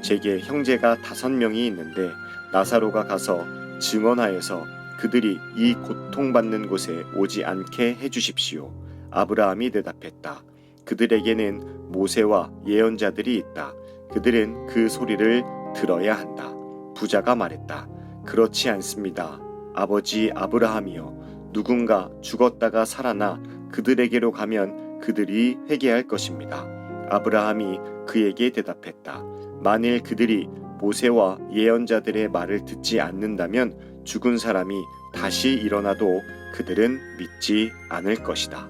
제게 형제가 5명이 있는데 나사로가 가서 증언하여서 그들이 이 고통받는 곳에 오지 않게 해주십시오. 아브라함이 대답했다. 그들에게는 모세와 예언자들이 있다. 그들은 그 소리를 들어야 한다. 부자가 말했다. 그렇지 않습니다. 아버지 아브라함이여, 누군가 죽었다가 살아나 그들에게로 가면 그들이 회개할 것입니다. 아브라함이 그에게 대답했다. 만일 그들이 모세와 예언자들의 말을 듣지 않는다면 죽은 사람이 다시 일어나도 그들은 믿지 않을 것이다.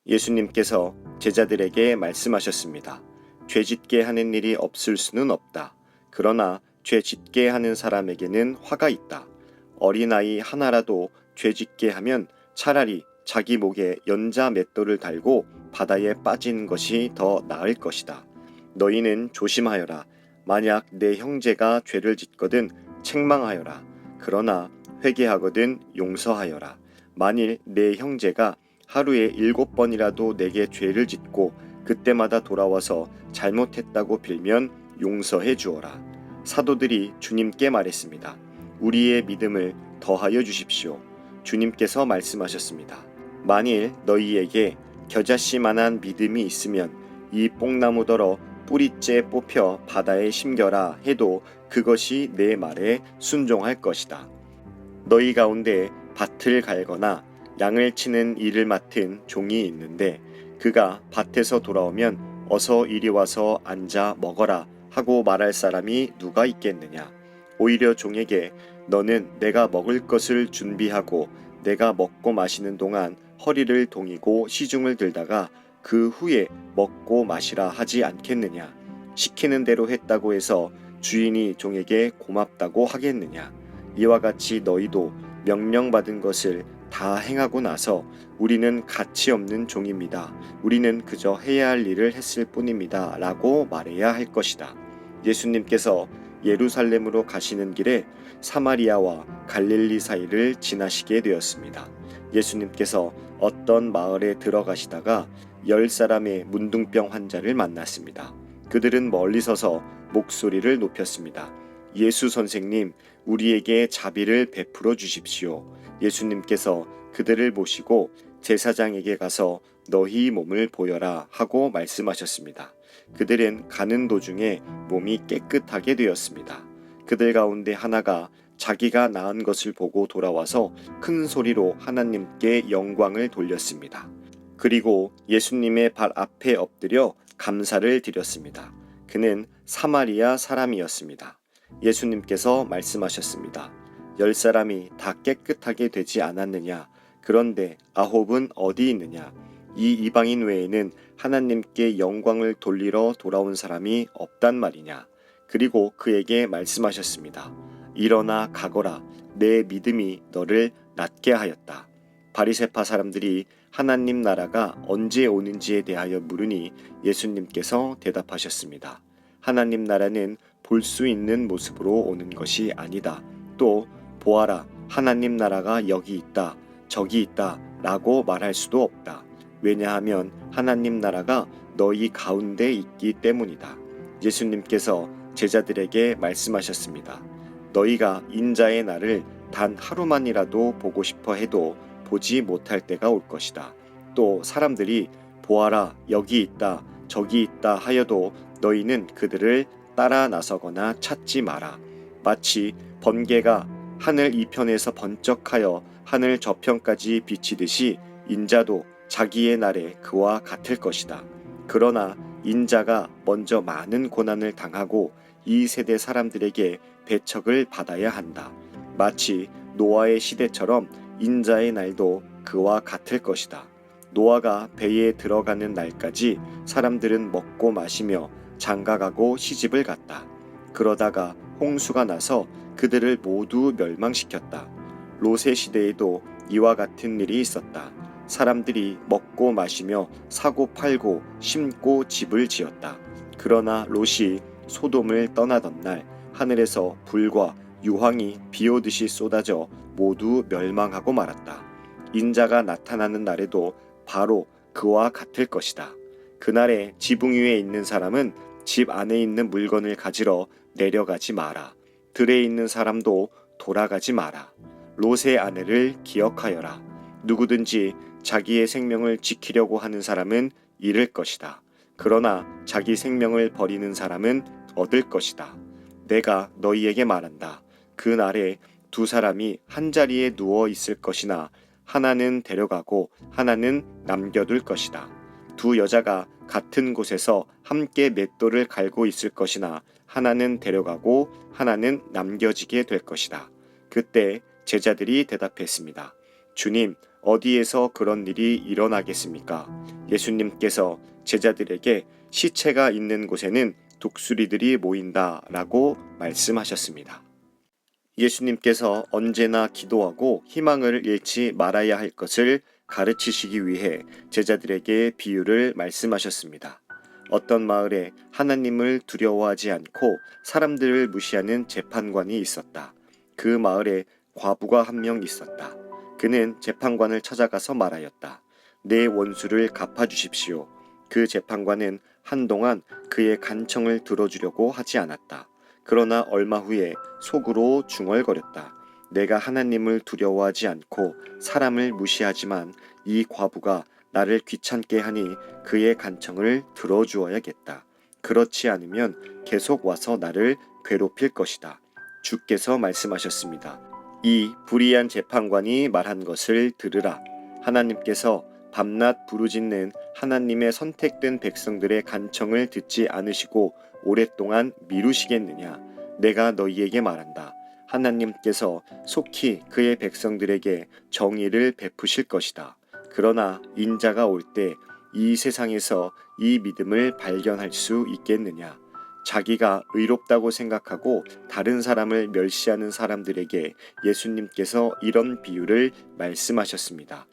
예수님께서 제자들에게 말씀하셨습니다. 죄짓게 하는 일이 없을 수는 없다. 그러나 죄짓게 하는 사람에게는 화가 있다. 어린아이 하나라도 죄짓게 하면 차라리 자기 목에 연자 맷돌을 달고 바다에 빠진 것이 더 나을 것이다. 너희는 조심하여라. 만약 내 형제가 죄를 짓거든 책망하여라. 그러나 회개하거든 용서하여라. 만일 내 형제가 하루에 7번이라도 내게 죄를 짓고 그때마다 돌아와서 잘못했다고 빌면 용서해 주어라. 사도들이 주님께 말했습니다. 우리의 믿음을 더하여 주십시오. 주님께서 말씀하셨습니다. 만일 너희에게 겨자씨만한 믿음이 있으면 이 뽕나무더러 뿌리째 뽑혀 바다에 심겨라 해도 그것이 내 말에 순종할 것이다. 너희 가운데 밭을 갈거나 양을 치는 일을 맡은 종이 있는데 그가 밭에서 돌아오면 어서 이리 와서 앉아 먹어라 하고 말할 사람이 누가 있겠느냐. 오히려 종에게 너는 내가 먹을 것을 준비하고 내가 먹고 마시는 동안 허리를 동이고 시중을 들다가 그 후에 먹고 마시라 하지 않겠느냐. 시키는 대로 했다고 해서 주인이 종에게 고맙다고 하겠느냐. 이와 같이 너희도 명령받은 것을 다 행하고 나서 우리는 가치 없는 종입니다. 우리는 그저 해야 할 일을 했을 뿐입니다. 라고 말해야 할 것이다. 예수님께서 예루살렘으로 가시는 길에 사마리아와 갈릴리 사이를 지나시게 되었습니다. 예수님께서 어떤 마을에 들어가시다가 10사람의 문둥병 환자를 만났습니다. 그들은 멀리 서서 목소리를 높였습니다. 예수 선생님, 우리에게 자비를 베풀어 주십시오. 예수님께서 그들을 모시고 제사장에게 가서 너희 몸을 보여라 하고 말씀하셨습니다. 그들은 가는 도중에 몸이 깨끗하게 되었습니다. 그들 가운데 하나가 자기가 나은 것을 보고 돌아와서 큰 소리로 하나님께 영광을 돌렸습니다. 그리고 예수님의 발 앞에 엎드려 감사를 드렸습니다. 그는 사마리아 사람이었습니다. 예수님께서 말씀하셨습니다. 10사람이 다 깨끗하게 되지 않았느냐? 그런데 9은 어디 있느냐? 이 이방인 외에는 하나님께 영광을 돌리러 돌아온 사람이 없단 말이냐? 그리고 그에게 말씀하셨습니다. 일어나 가거라. 내 믿음이 너를 낫게 하였다. 바리새파 사람들이 하나님 나라가 언제 오는지에 대하여 물으니 예수님께서 대답하셨습니다. 하나님 나라는 볼 수 있는 모습으로 오는 것이 아니다. 또 보아라, 하나님 나라가 여기 있다, 저기 있다 라고 말할 수도 없다. 왜냐하면 하나님 나라가 너희 가운데 있기 때문이다. 예수님께서 제자들에게 말씀하셨습니다. 너희가 인자의 날을 단 하루만이라도 보고 싶어 해도 보지 못할 때가 올 것이다. 또 사람들이 보아라, 여기 있다, 저기 있다 하여도 너희는 그들을 따라 나서거나 찾지 마라. 마치 번개가 하늘 이편에서 번쩍하여 하늘 저편까지 비치듯이 인자도 자기의 날에 그와 같을 것이다. 그러나 인자가 먼저 많은 고난을 당하고 이 세대 사람들에게 배척을 받아야 한다. 마치 노아의 시대처럼 인자의 날도 그와 같을 것이다. 노아가 배에 들어가는 날까지 사람들은 먹고 마시며 장가가고 시집을 갔다. 그러다가 홍수가 나서 그들을 모두 멸망시켰다. 롯의 시대에도 이와 같은 일이 있었다. 사람들이 먹고 마시며 사고 팔고 심고 집을 지었다. 그러나 롯이 소돔을 떠나던 날 하늘에서 불과 유황이 비오듯이 쏟아져 모두 멸망하고 말았다. 인자가 나타나는 날에도 바로 그와 같을 것이다. 그날에 지붕 위에 있는 사람은 집 안에 있는 물건을 가지러 내려가지 마라. 들에 있는 사람도 돌아가지 마라. 롯의 아내를 기억하여라. 누구든지 자기의 생명을 지키려고 하는 사람은 잃을 것이다. 그러나 자기 생명을 버리는 사람은 얻을 것이다. 내가 너희에게 말한다. 그 날에 두 사람이 한 자리에 누워 있을 것이나 하나는 데려가고 하나는 남겨둘 것이다. 두 여자가 같은 곳에서 함께 맷돌을 갈고 있을 것이나 하나는 데려가고 하나는 남겨지게 될 것이다. 그때 제자들이 대답했습니다. 주님, 어디에서 그런 일이 일어나겠습니까? 예수님께서 제자들에게 시체가 있는 곳에는 독수리들이 모인다 라고 말씀하셨습니다. 예수님께서 언제나 기도하고 희망을 잃지 말아야 할 것을 가르치시기 위해 제자들에게 비유를 말씀하셨습니다. 어떤 마을에 하나님을 두려워하지 않고 사람들을 무시하는 재판관이 있었다. 그 마을에 과부가 한 명 있었다. 그는 재판관을 찾아가서 말하였다. 내 원수를 갚아주십시오. 그 재판관은 한동안 그의 간청을 들어주려고 하지 않았다. 그러나 얼마 후에 속으로 중얼거렸다. 내가 하나님을 두려워하지 않고 사람을 무시하지만 이 과부가 나를 귀찮게 하니 그의 간청을 들어주어야겠다. 그렇지 않으면 계속 와서 나를 괴롭힐 것이다. 주께서 말씀하셨습니다. 이 불의한 재판관이 말한 것을 들으라. 하나님께서 밤낮 부르짖는 하나님의 선택된 백성들의 간청을 듣지 않으시고 오랫동안 미루시겠느냐? 내가 너희에게 말한다. 하나님께서 속히 그의 백성들에게 정의를 베푸실 것이다. 그러나 인자가 올 때 이 세상에서 이 믿음을 발견할 수 있겠느냐? 자기가 의롭다고 생각하고 다른 사람을 멸시하는 사람들에게 예수님께서 이런 비유를 말씀하셨습니다.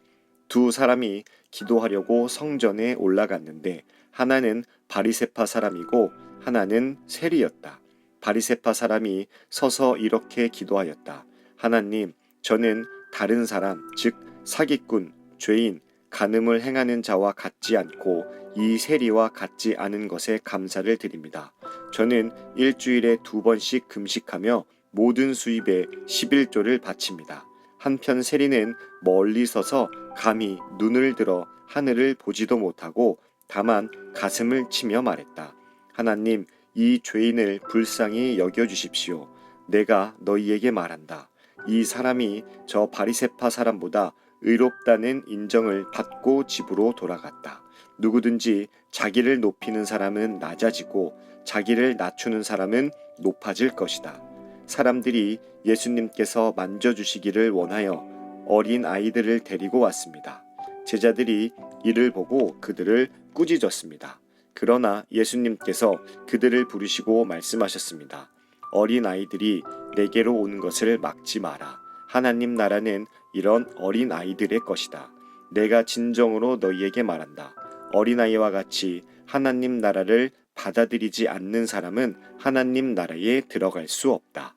두 사람이 기도하려고 성전에 올라갔는데 하나는 바리새파 사람이고 하나는 세리였다. 바리새파 사람이 서서 이렇게 기도하였다. 하나님, 저는 다른 사람, 즉 사기꾼, 죄인, 간음을 행하는 자와 같지 않고 이 세리와 같지 않은 것에 감사를 드립니다. 저는 일주일에 2번씩 금식하며 모든 수입의 11조를 바칩니다. 한편 세리는 멀리 서서 감히 눈을 들어 하늘을 보지도 못하고 다만 가슴을 치며 말했다. 하나님, 이 죄인을 불쌍히 여겨주십시오. 내가 너희에게 말한다. 이 사람이 저 바리새파 사람보다 의롭다는 인정을 받고 집으로 돌아갔다. 누구든지 자기를 높이는 사람은 낮아지고 자기를 낮추는 사람은 높아질 것이다. 사람들이 예수님께서 만져주시기를 원하여 어린 아이들을 데리고 왔습니다. 제자들이 이를 보고 그들을 꾸짖었습니다. 그러나 예수님께서 그들을 부르시고 말씀하셨습니다. 어린 아이들이 내게로 오는 것을 막지 마라. 하나님 나라는 이런 어린 아이들의 것이다. 내가 진정으로 너희에게 말한다. 어린아이와 같이 하나님 나라를 받아들이지 않는 사람은 하나님 나라에 들어갈 수 없다.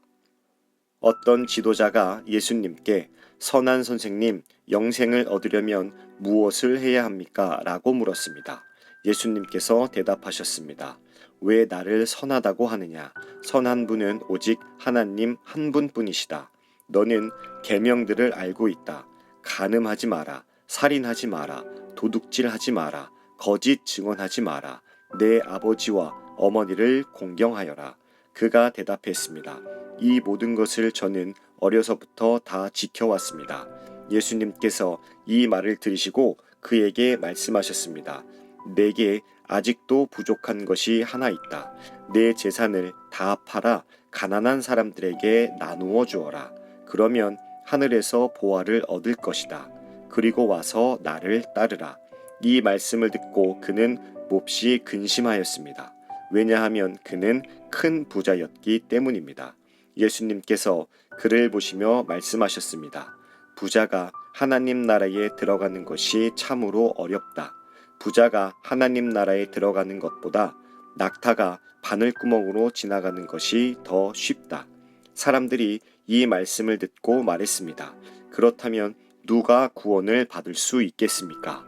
어떤 지도자가 예수님께 선한 선생님, 영생을 얻으려면 무엇을 해야 합니까? 라고 물었습니다. 예수님께서 대답하셨습니다. 왜 나를 선하다고 하느냐? 선한 분은 오직 하나님 한 분뿐이시다. 너는 계명들을 알고 있다. 간음하지 마라. 살인하지 마라. 도둑질하지 마라. 거짓 증언하지 마라. 내 아버지와 어머니를 공경하여라. 그가 대답했습니다. 이 모든 것을 저는 어려서부터 다 지켜왔습니다. 예수님께서 이 말을 들으시고 그에게 말씀하셨습니다. 내게 아직도 부족한 것이 하나 있다. 내 재산을 다 팔아 가난한 사람들에게 나누어 주어라. 그러면 하늘에서 보화를 얻을 것이다. 그리고 와서 나를 따르라. 이 말씀을 듣고 그는 몹시 근심하였습니다. 왜냐하면 그는 큰 부자였기 때문입니다. 예수님께서 그를 보시며 말씀하셨습니다. 부자가 하나님 나라에 들어가는 것이 참으로 어렵다. 부자가 하나님 나라에 들어가는 것보다 낙타가 바늘구멍으로 지나가는 것이 더 쉽다. 사람들이 이 말씀을 듣고 말했습니다. 그렇다면 누가 구원을 받을 수 있겠습니까?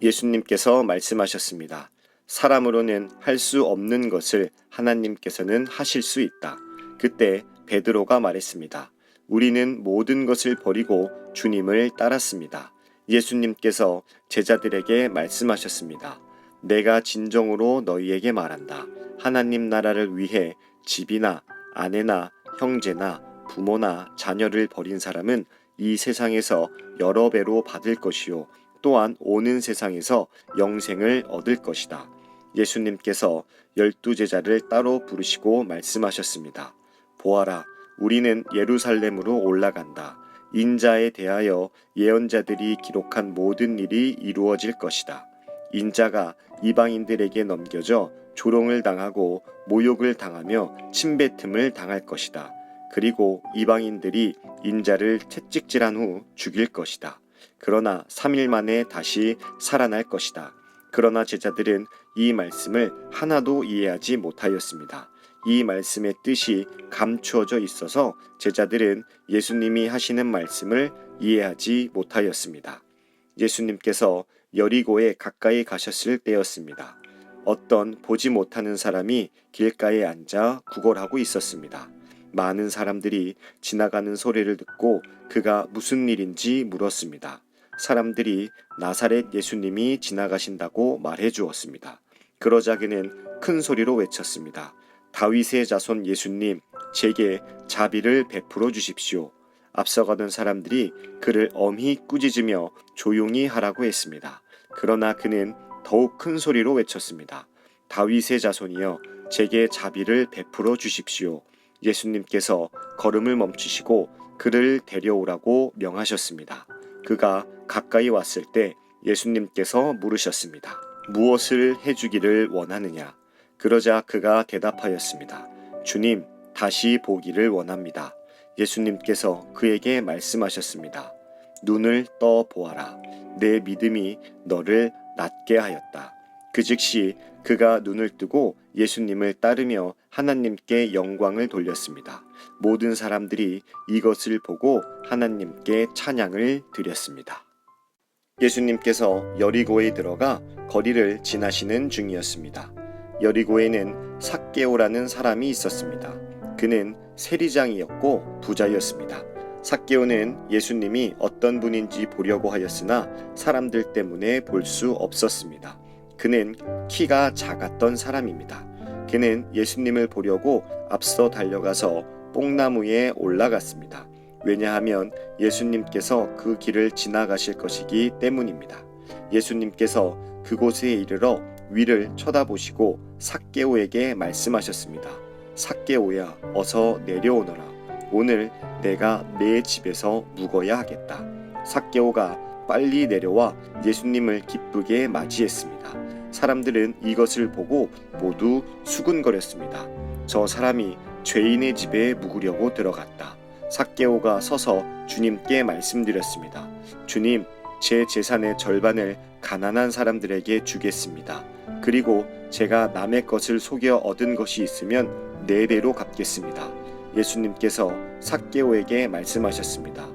예수님께서 말씀하셨습니다. 사람으로는 할 수 없는 것을 하나님께서는 하실 수 있다. 그때 베드로가 말했습니다. 우리는 모든 것을 버리고 주님을 따랐습니다. 예수님께서 제자들에게 말씀하셨습니다. 내가 진정으로 너희에게 말한다. 하나님 나라를 위해 집이나 아내나 형제나 부모나 자녀를 버린 사람은 이 세상에서 여러 배로 받을 것이요 또한 오는 세상에서 영생을 얻을 것이다. 예수님께서 12제자를 따로 부르시고 말씀하셨습니다. 보아라, 우리는 예루살렘으로 올라간다. 인자에 대하여 예언자들이 기록한 모든 일이 이루어질 것이다. 인자가 이방인들에게 넘겨져 조롱을 당하고 모욕을 당하며 침뱉음을 당할 것이다. 그리고 이방인들이 인자를 채찍질한 후 죽일 것이다. 그러나 3일 만에 다시 살아날 것이다. 그러나 제자들은 이 말씀을 하나도 이해하지 못하였습니다. 이 말씀의 뜻이 감추어져 있어서 제자들은 예수님이 하시는 말씀을 이해하지 못하였습니다. 예수님께서 여리고에 가까이 가셨을 때였습니다. 어떤 보지 못하는 사람이 길가에 앉아 구걸하고 있었습니다. 많은 사람들이 지나가는 소리를 듣고 그가 무슨 일인지 물었습니다. 사람들이 나사렛 예수님이 지나가신다고 말해 주었습니다. 그러자 그는 큰 소리로 외쳤습니다. 다윗의 자손 예수님, 제게 자비를 베풀어 주십시오. 앞서가던 사람들이 그를 엄히 꾸짖으며 조용히 하라고 했습니다. 그러나 그는 더욱 큰 소리로 외쳤습니다. 다윗의 자손이여, 제게 자비를 베풀어 주십시오. 예수님께서 걸음을 멈추시고 그를 데려오라고 명하셨습니다. 그가 가까이 왔을 때 예수님께서 물으셨습니다. 무엇을 해주기를 원하느냐? 그러자 그가 대답하였습니다. 주님, 다시 보기를 원합니다. 예수님께서 그에게 말씀하셨습니다. 눈을 떠 보아라. 내 믿음이 너를 낫게 하였다. 그 즉시 그가 눈을 뜨고 예수님을 따르며 하나님께 영광을 돌렸습니다. 모든 사람들이 이것을 보고 하나님께 찬양을 드렸습니다. 예수님께서 여리고에 들어가 거리를 지나시는 중이었습니다. 여리고에는 삭개오라는 사람이 있었습니다. 그는 세리장이었고 부자였습니다. 삭개오는 예수님이 어떤 분인지 보려고 하였으나 사람들 때문에 볼 수 없었습니다. 그는 키가 작았던 사람입니다. 그는 예수님을 보려고 앞서 달려가서 뽕나무에 올라갔습니다. 왜냐하면 예수님께서 그 길을 지나가실 것이기 때문입니다. 예수님께서 그곳에 이르러 위를 쳐다보시고 삭개오에게 말씀하셨습니다. 삭개오야, 어서 내려오너라. 오늘 내가 내 집에서 묵어야 하겠다. 삭개오가 빨리 내려와 예수님을 기쁘게 맞이했습니다. 사람들은 이것을 보고 모두 수군거렸습니다. 저 사람이 죄인의 집에 묵으려고 들어갔다. 삭개오가 서서 주님께 말씀드렸습니다. 주님, 제 재산의 절반을 가난한 사람들에게 주겠습니다. 그리고 제가 남의 것을 속여 얻은 것이 있으면 4배로 갚겠습니다. 예수님께서 삭개오에게 말씀하셨습니다.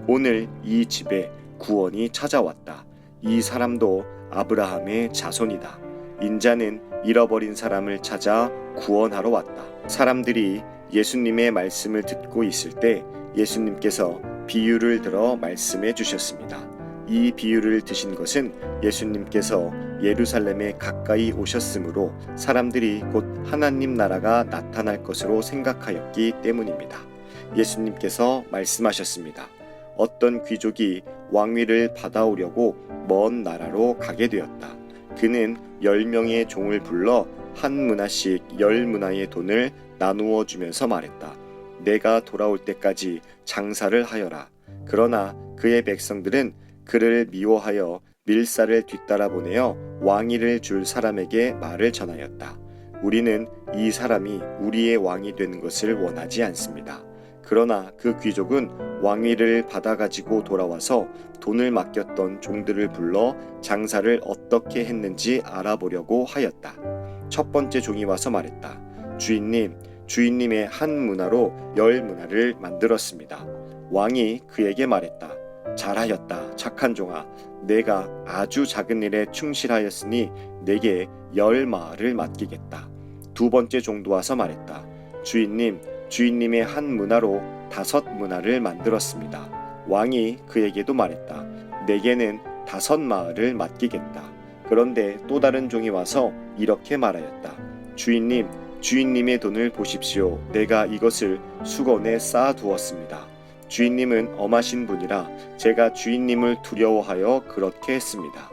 오늘 이 집에 구원이 찾아왔다. 이 사람도 아브라함의 자손이다. 인자는 잃어버린 사람을 찾아 구원하러 왔다. 사람들이 예수님의 말씀을 듣고 있을 때 예수님께서 비유를 들어 말씀해 주셨습니다. 이 비유를 드신 것은 예수님께서 예루살렘에 가까이 오셨으므로 사람들이 곧 하나님 나라가 나타날 것으로 생각하였기 때문입니다. 예수님께서 말씀하셨습니다. 어떤 귀족이 왕위를 받아오려고 먼 나라로 가게 되었다. 그는 10명의 종을 불러 한 문화씩 10문화의 돈을 나누어 주면서 말했다. 내가 돌아올 때까지 장사를 하여라. 그러나 그의 백성들은 그를 미워하여 밀사를 뒤따라 보내어 왕위를 줄 사람에게 말을 전하였다. 우리는 이 사람이 우리의 왕이 되는 것을 원하지 않습니다. 그러나 그 귀족은 왕위를 받아가지고 돌아와서 돈을 맡겼던 종들을 불러 장사를 어떻게 했는지 알아보려고 하였다. 첫 번째 종이 와서 말했다. 주인님, 주인님의 한 문화로 10문화를 만들었습니다. 왕이 그에게 말했다. 잘하였다, 착한 종아. 내가 아주 작은 일에 충실하였으니 내게 10마을을 맡기겠다. 두 번째 종도 와서 말했다. 주인님, 주인님의 한 문화로 5문화를 만들었습니다. 왕이 그에게도 말했다. 내게는 5마을을 맡기겠다. 그런데 또 다른 종이 와서 이렇게 말하였다. 주인님, 주인님의 돈을 보십시오. 내가 이것을 수건에 쌓아두었습니다. 주인님은 엄하신 분이라 제가 주인님을 두려워하여 그렇게 했습니다.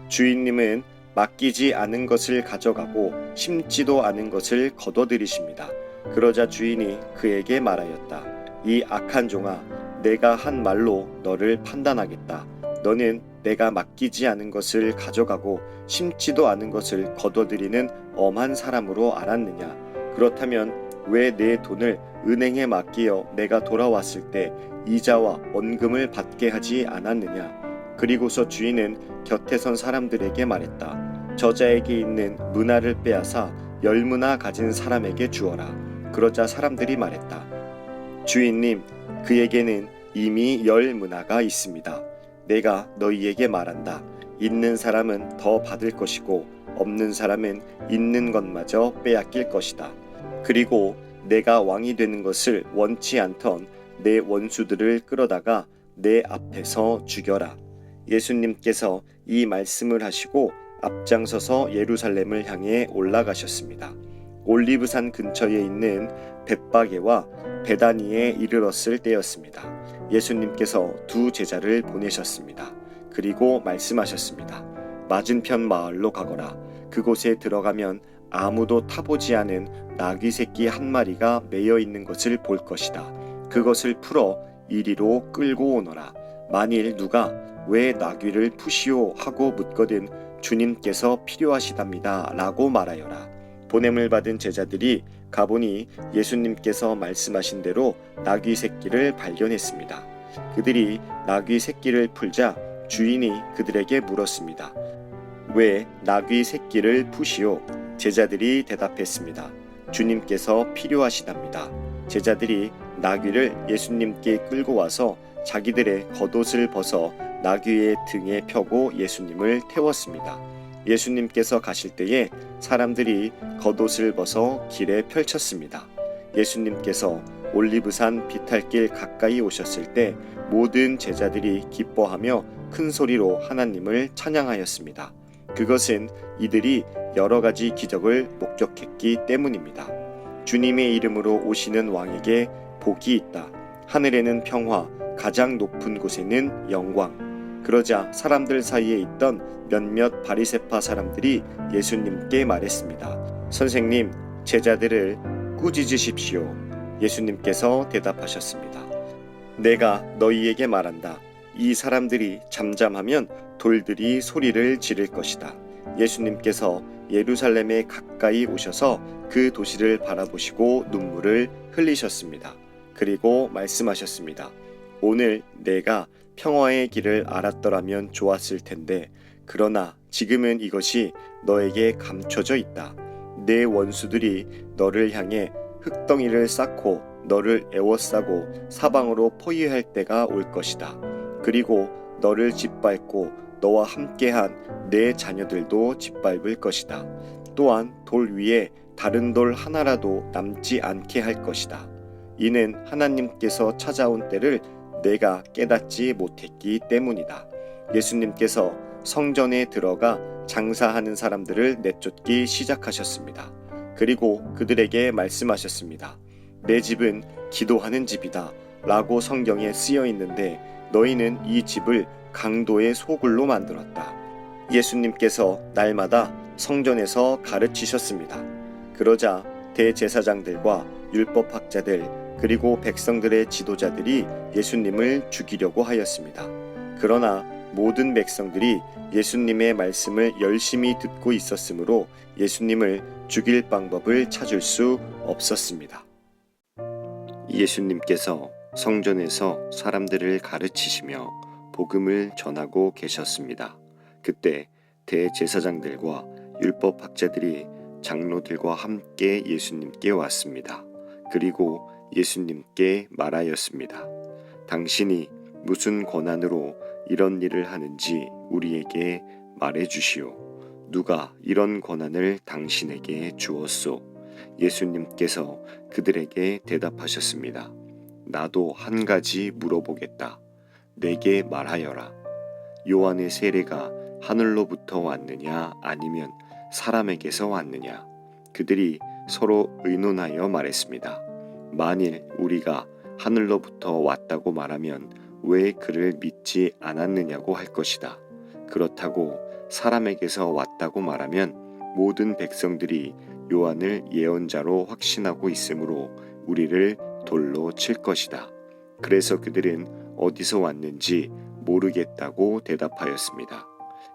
주인님은 맡기지 않은 것을 가져가고 심지도 않은 것을 거둬들이십니다. 그러자 주인이 그에게 말하였다. 이 악한 종아, 내가 한 말로 너를 판단하겠다. 너는 내가 맡기지 않은 것을 가져가고 심지도 않은 것을 거둬들이는 엄한 사람으로 알았느냐? 그렇다면 왜 내 돈을 은행에 맡기어 내가 돌아왔을 때 이자와 원금을 받게 하지 않았느냐? 그리고서 주인은 곁에 선 사람들에게 말했다. 저자에게 있는 문화를 빼앗아 10문화 가진 사람에게 주어라. 그러자 사람들이 말했다. 주인님, 그에게는 이미 10문화가 있습니다. 내가 너희에게 말한다. 있는 사람은 더 받을 것이고 없는 사람은 있는 것마저 빼앗길 것이다. 그리고 내가 왕이 되는 것을 원치 않던 내 원수들을 끌어다가 내 앞에서 죽여라. 예수님께서 이 말씀을 하시고 앞장서서 예루살렘을 향해 올라가셨습니다. 올리브산 근처에 있는 벳바게와 베다니에 이르렀을 때였습니다. 예수님께서 두 제자를 보내셨습니다. 그리고 말씀하셨습니다. 맞은편 마을로 가거라. 그곳에 들어가면 아무도 타보지 않은 나귀 새끼 한 마리가 매여 있는 것을 볼 것이다. 그것을 풀어 이리로 끌고 오너라. 만일 누가 왜 나귀를 푸시오 하고 묻거든 주님께서 필요하시답니다 라고 말하여라. 보냄을 받은 제자들이 가보니 예수님께서 말씀하신 대로 나귀 새끼를 발견했습니다. 그들이 나귀 새끼를 풀자 주인이 그들에게 물었습니다. 왜 나귀 새끼를 푸시오? 제자들이 대답했습니다. 주님께서 필요하시답니다. 제자들이 나귀를 예수님께 끌고 와서 자기들의 겉옷을 벗어 나귀의 등에 펴고 예수님을 태웠습니다. 예수님께서 가실 때에 사람들이 겉옷을 벗어 길에 펼쳤습니다. 예수님께서 올리브산 비탈길 가까이 오셨을 때 모든 제자들이 기뻐하며 큰 소리로 하나님을 찬양하였습니다. 그것은 이들이 여러 가지 기적을 목격했기 때문입니다. 주님의 이름으로 오시는 왕에게 복이 있다. 하늘에는 평화, 가장 높은 곳에는 영광. 그러자 사람들 사이에 있던 몇몇 바리새파 사람들이 예수님께 말했습니다. 선생님, 제자들을 꾸짖으십시오. 예수님께서 대답하셨습니다. 내가 너희에게 말한다. 이 사람들이 잠잠하면 돌들이 소리를 지를 것이다. 예수님께서 예루살렘에 가까이 오셔서 그 도시를 바라보시고 눈물을 흘리셨습니다. 그리고 말씀하셨습니다. 오늘 내가 평화의 길을 알았더라면 좋았을 텐데 그러나 지금은 이것이 너에게 감춰져 있다. 내 원수들이 너를 향해 흙덩이를 쌓고 너를 애워싸고 사방으로 포위할 때가 올 것이다. 그리고 너를 짓밟고 너와 함께한 내 자녀들도 짓밟을 것이다. 또한 돌 위에 다른 돌 하나라도 남지 않게 할 것이다. 이는 하나님께서 찾아온 때를 내가 깨닫지 못했기 때문이다. 예수님께서 성전에 들어가 장사하는 사람들을 내쫓기 시작하셨습니다. 그리고 그들에게 말씀하셨습니다. 내 집은 기도하는 집이다 라고 성경에 쓰여 있는데 너희는 이 집을 강도의 소굴로 만들었다. 예수님께서 날마다 성전에서 가르치셨습니다. 그러자 대제사장들과 율법학자들 그리고 백성들의 지도자들이 예수님을 죽이려고 하였습니다. 그러나 모든 백성들이 예수님의 말씀을 열심히 듣고 있었으므로 예수님을 죽일 방법을 찾을 수 없었습니다. 예수님께서 성전에서 사람들을 가르치시며 복음을 전하고 계셨습니다. 그때 대제사장들과 율법학자들이 장로들과 함께 예수님께 왔습니다. 그리고 예수님께 말하였습니다. 당신이 무슨 권한으로 이런 일을 하는지 우리에게 말해 주시오. 누가 이런 권한을 당신에게 주었소? 예수님께서 그들에게 대답하셨습니다. 나도 한 가지 물어보겠다. 내게 말하여라. 요한의 세례가 하늘로부터 왔느냐 아니면 사람에게서 왔느냐? 그들이 서로 의논하여 말했습니다. 만일 우리가 하늘로부터 왔다고 말하면 왜 그를 믿지 않았느냐고 할 것이다. 그렇다고 사람에게서 왔다고 말하면 모든 백성들이 요한을 예언자로 확신하고 있으므로 우리를 돌로 칠 것이다. 그래서 그들은 어디서 왔는지 모르겠다고 대답하였습니다.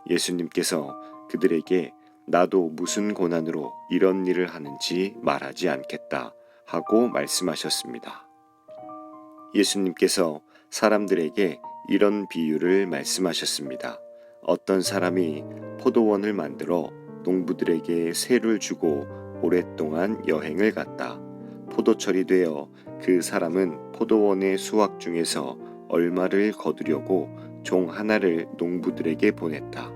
예수님께서 그들에게 나도 무슨 권한으로 이런 일을 하는지 말하지 않겠다 하고 말씀하셨습니다. 예수님께서 사람들에게 이런 비유를 말씀하셨습니다. 어떤 사람이 포도원을 만들어 농부들에게 세를 주고 오랫동안 여행을 갔다. 포도철이 되어 그 사람은 포도원의 수확 중에서 얼마를 거두려고 종 하나를 농부들에게 보냈다.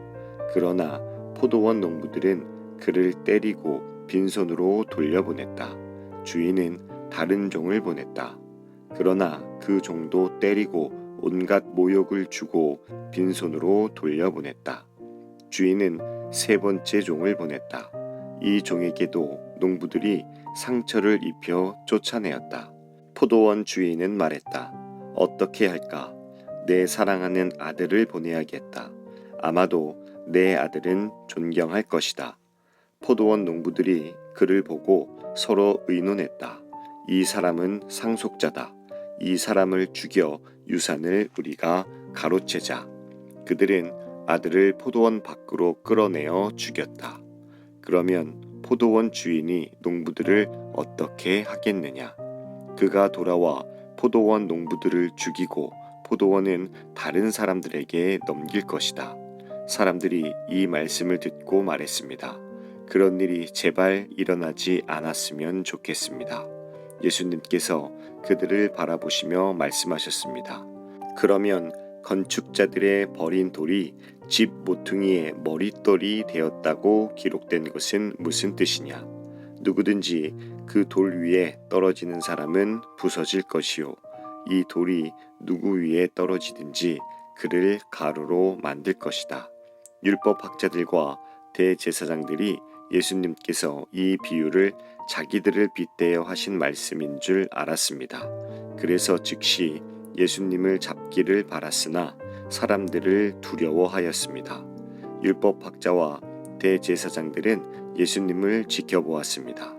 그러나 포도원 농부들은 그를 때리고 빈손으로 돌려보냈다. 주인은 다른 종을 보냈다. 그러나 그 종도 때리고 온갖 모욕을 주고 빈손으로 돌려보냈다. 주인은 세 번째 종을 보냈다. 이 종에게도 농부들이 상처를 입혀 쫓아내었다. 포도원 주인은 말했다. 어떻게 할까? 내 사랑하는 아들을 보내야겠다. 아마도 내 아들은 존경할 것이다. 포도원 농부들이 그를 보고 서로 의논했다. 이 사람은 상속자다. 이 사람을 죽여 유산을 우리가 가로채자. 그들은 아들을 포도원 밖으로 끌어내어 죽였다. 그러면 포도원 주인이 농부들을 어떻게 하겠느냐? 그가 돌아와 포도원 농부들을 죽이고 포도원은 다른 사람들에게 넘길 것이다. 사람들이 이 말씀을 듣고 말했습니다. 그런 일이 제발 일어나지 않았으면 좋겠습니다. 예수님께서 그들을 바라보시며 말씀하셨습니다. 그러면 건축자들의 버린 돌이 집 모퉁이의 머릿돌이 되었다고 기록된 것은 무슨 뜻이냐? 누구든지 그 돌 위에 떨어지는 사람은 부서질 것이요. 이 돌이 누구 위에 떨어지든지 그를 가루로 만들 것이다. 율법학자들과 대제사장들이 예수님께서 이 비유를 자기들을 빗대어 하신 말씀인 줄 알았습니다. 그래서 즉시 예수님을 잡기를 바랐으나 사람들을 두려워하였습니다. 율법학자와 대제사장들은 예수님을 지켜보았습니다.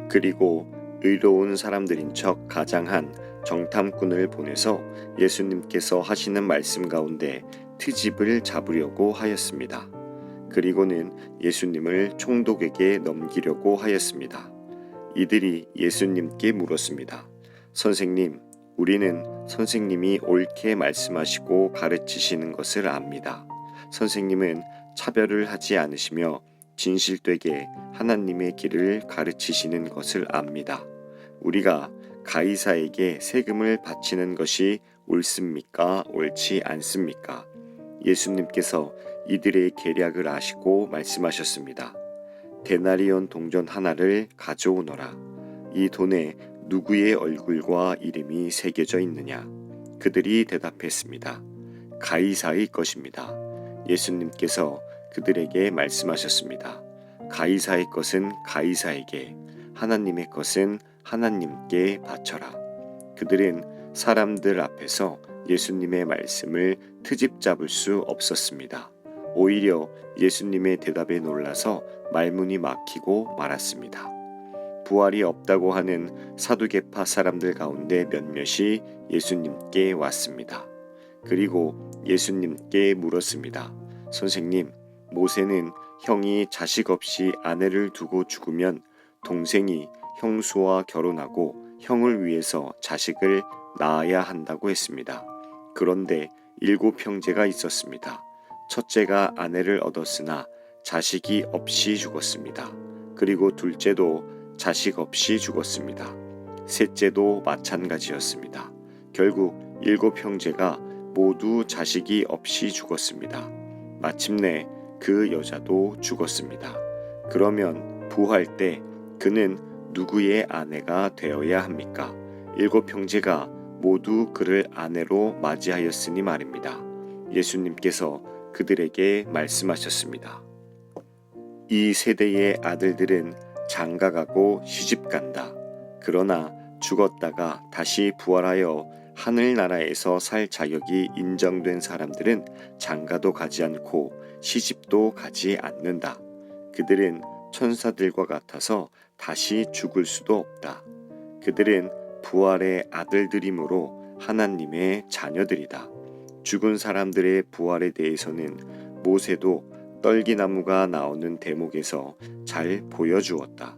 그리고 의로운 사람들인 척 가장한 정탐꾼을 보내서 예수님께서 하시는 말씀 가운데 트집을 잡으려고 하였습니다. 그리고는 예수님을 총독에게 넘기려고 하였습니다. 이들이 예수님께 물었습니다. 선생님, 우리는 선생님이 옳게 말씀하시고 가르치시는 것을 압니다. 선생님은 차별을 하지 않으시며 진실되게 하나님의 길을 가르치시는 것을 압니다. 우리가 가이사에게 세금을 바치는 것이 옳습니까? 옳지 않습니까? 예수님께서 이들의 계략을 아시고 말씀하셨습니다. 데나리온 동전 하나를 가져오너라. 이 돈에 누구의 얼굴과 이름이 새겨져 있느냐? 그들이 대답했습니다. 가이사의 것입니다. 예수님께서 그들에게 말씀하셨습니다. 가이사의 것은 가이사에게, 하나님의 것은 하나님께 바쳐라. 그들은 사람들 앞에서 예수님의 말씀을 트집 잡을 수 없었습니다. 오히려 예수님의 대답에 놀라서 말문이 막히고 말았습니다. 부활이 없다고 하는 사두개파 사람들 가운데 몇몇이 예수님께 왔습니다. 그리고 예수님께 물었습니다. 선생님, 모세는 형이 자식 없이 아내를 두고 죽으면 동생이 형수와 결혼하고 형을 위해서 자식을 낳아야 한다고 했습니다. 그런데 7형제가 있었습니다. 첫째가 아내를 얻었으나 자식이 없이 죽었습니다. 그리고 둘째도 자식 없이 죽었습니다. 셋째도 마찬가지였습니다. 결국 7형제가 모두 자식이 없이 죽었습니다. 마침내 그 여자도 죽었습니다. 그러면 부활 때 그는 누구의 아내가 되어야 합니까? 7형제가 모두 그를 아내로 맞이하였으니 말입니다. 예수님께서 그들에게 말씀하셨습니다. 이 세대의 아들들은 장가가고 시집간다. 그러나 죽었다가 다시 부활하여 하늘나라에서 살 자격이 인정된 사람들은 장가도 가지 않고 시집도 가지 않는다. 그들은 천사들과 같아서 다시 죽을 수도 없다. 그들은 부활의 아들들이므로 하나님의 자녀들이다. 죽은 사람들의 부활에 대해서는 모세도 떨기나무가 나오는 대목에서 잘 보여주었다.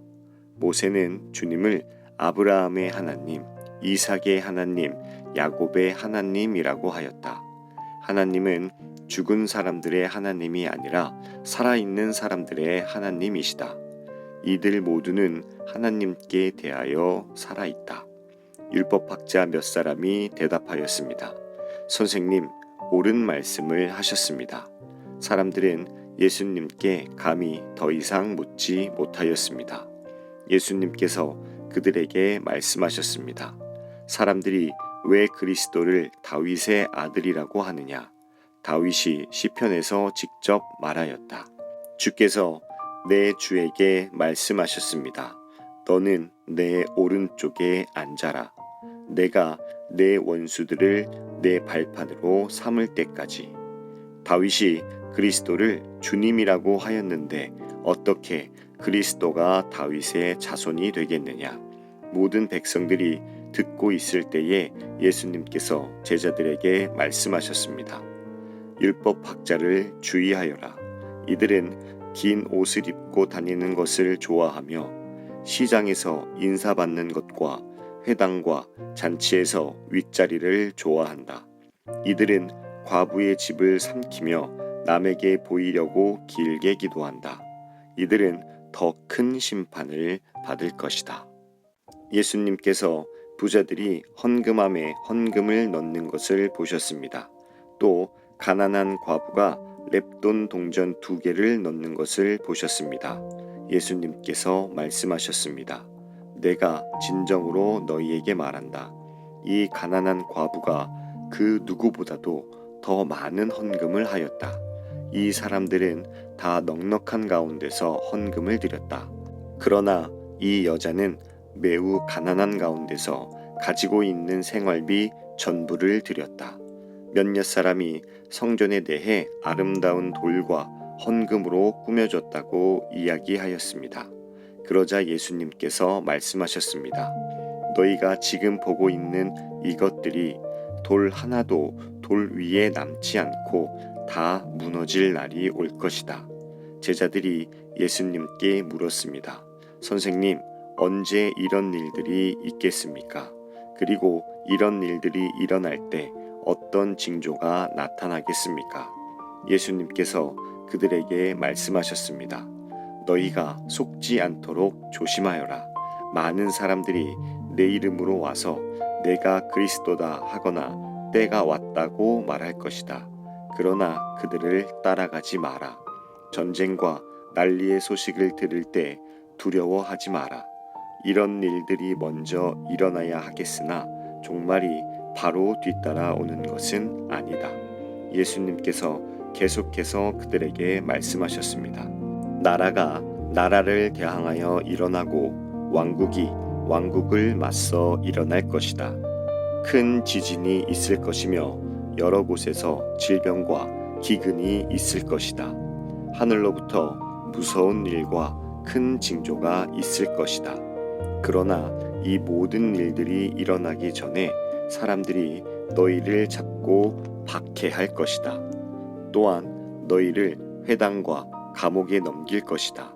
모세는 주님을 아브라함의 하나님, 이삭의 하나님, 야곱의 하나님이라고 하였다. 하나님은 죽은 사람들의 하나님이 아니라 살아있는 사람들의 하나님이시다. 이들 모두는 하나님께 대하여 살아있다. 율법학자 몇 사람이 대답하였습니다. 선생님, 옳은 말씀을 하셨습니다. 사람들은 예수님께 감히 더 이상 묻지 못하였습니다. 예수님께서 그들에게 말씀하셨습니다. 사람들이 왜 그리스도를 다윗의 아들이라고 하느냐? 다윗이 시편에서 직접 말하였다. 주께서 내 주에게 말씀하셨습니다. 너는 내 오른쪽에 앉아라. 내가 내 원수들을 내 발판으로 삼을 때까지. 다윗이 그리스도를 주님이라고 하였는데 어떻게 그리스도가 다윗의 자손이 되겠느냐? 모든 백성들이 듣고 있을 때에 예수님께서 제자들에게 말씀하셨습니다. 율법학자를 주의하여라. 이들은 긴 옷을 입고 다니는 것을 좋아하며 시장에서 인사받는 것과 회당과 잔치에서 윗자리를 좋아한다. 이들은 과부의 집을 삼키며 남에게 보이려고 길게 기도한다. 이들은 더 큰 심판을 받을 것이다. 예수님께서 부자들이 헌금함에 헌금을 넣는 것을 보셨습니다. 또 가난한 과부가 렙돈 동전 2개를 넣는 것을 보셨습니다. 예수님께서 말씀하셨습니다. 내가 진정으로 너희에게 말한다. 이 가난한 과부가 그 누구보다도 더 많은 헌금을 하였다. 이 사람들은 다 넉넉한 가운데서 헌금을 드렸다. 그러나 이 여자는 매우 가난한 가운데서 가지고 있는 생활비 전부를 드렸다. 몇몇 사람이 성전에 대해 아름다운 돌과 헌금으로 꾸며줬다고 이야기하였습니다. 그러자 예수님께서 말씀하셨습니다. 너희가 지금 보고 있는 이것들이 돌 하나도 돌 위에 남지 않고 다 무너질 날이 올 것이다. 제자들이 예수님께 물었습니다. 선생님, 언제 이런 일들이 있겠습니까? 그리고 이런 일들이 일어날 때 어떤 징조가 나타나겠습니까? 예수님께서 그들에게 말씀하셨습니다. 너희가 속지 않도록 조심하여라. 많은 사람들이 내 이름으로 와서 내가 그리스도다 하거나 때가 왔다고 말할 것이다. 그러나 그들을 따라가지 마라. 전쟁과 난리의 소식을 들을 때 두려워하지 마라. 이런 일들이 먼저 일어나야 하겠으나 종말이 바로 뒤따라 오는 것은 아니다. 예수님께서 계속해서 그들에게 말씀하셨습니다. 나라가 나라를 대항하여 일어나고 왕국이 왕국을 맞서 일어날 것이다. 큰 지진이 있을 것이며 여러 곳에서 질병과 기근이 있을 것이다. 하늘로부터 무서운 일과 큰 징조가 있을 것이다. 그러나 이 모든 일들이 일어나기 전에 사람들이 너희를 잡고 박해할 것이다. 또한 너희를 회당과 감옥에 넘길 것이다.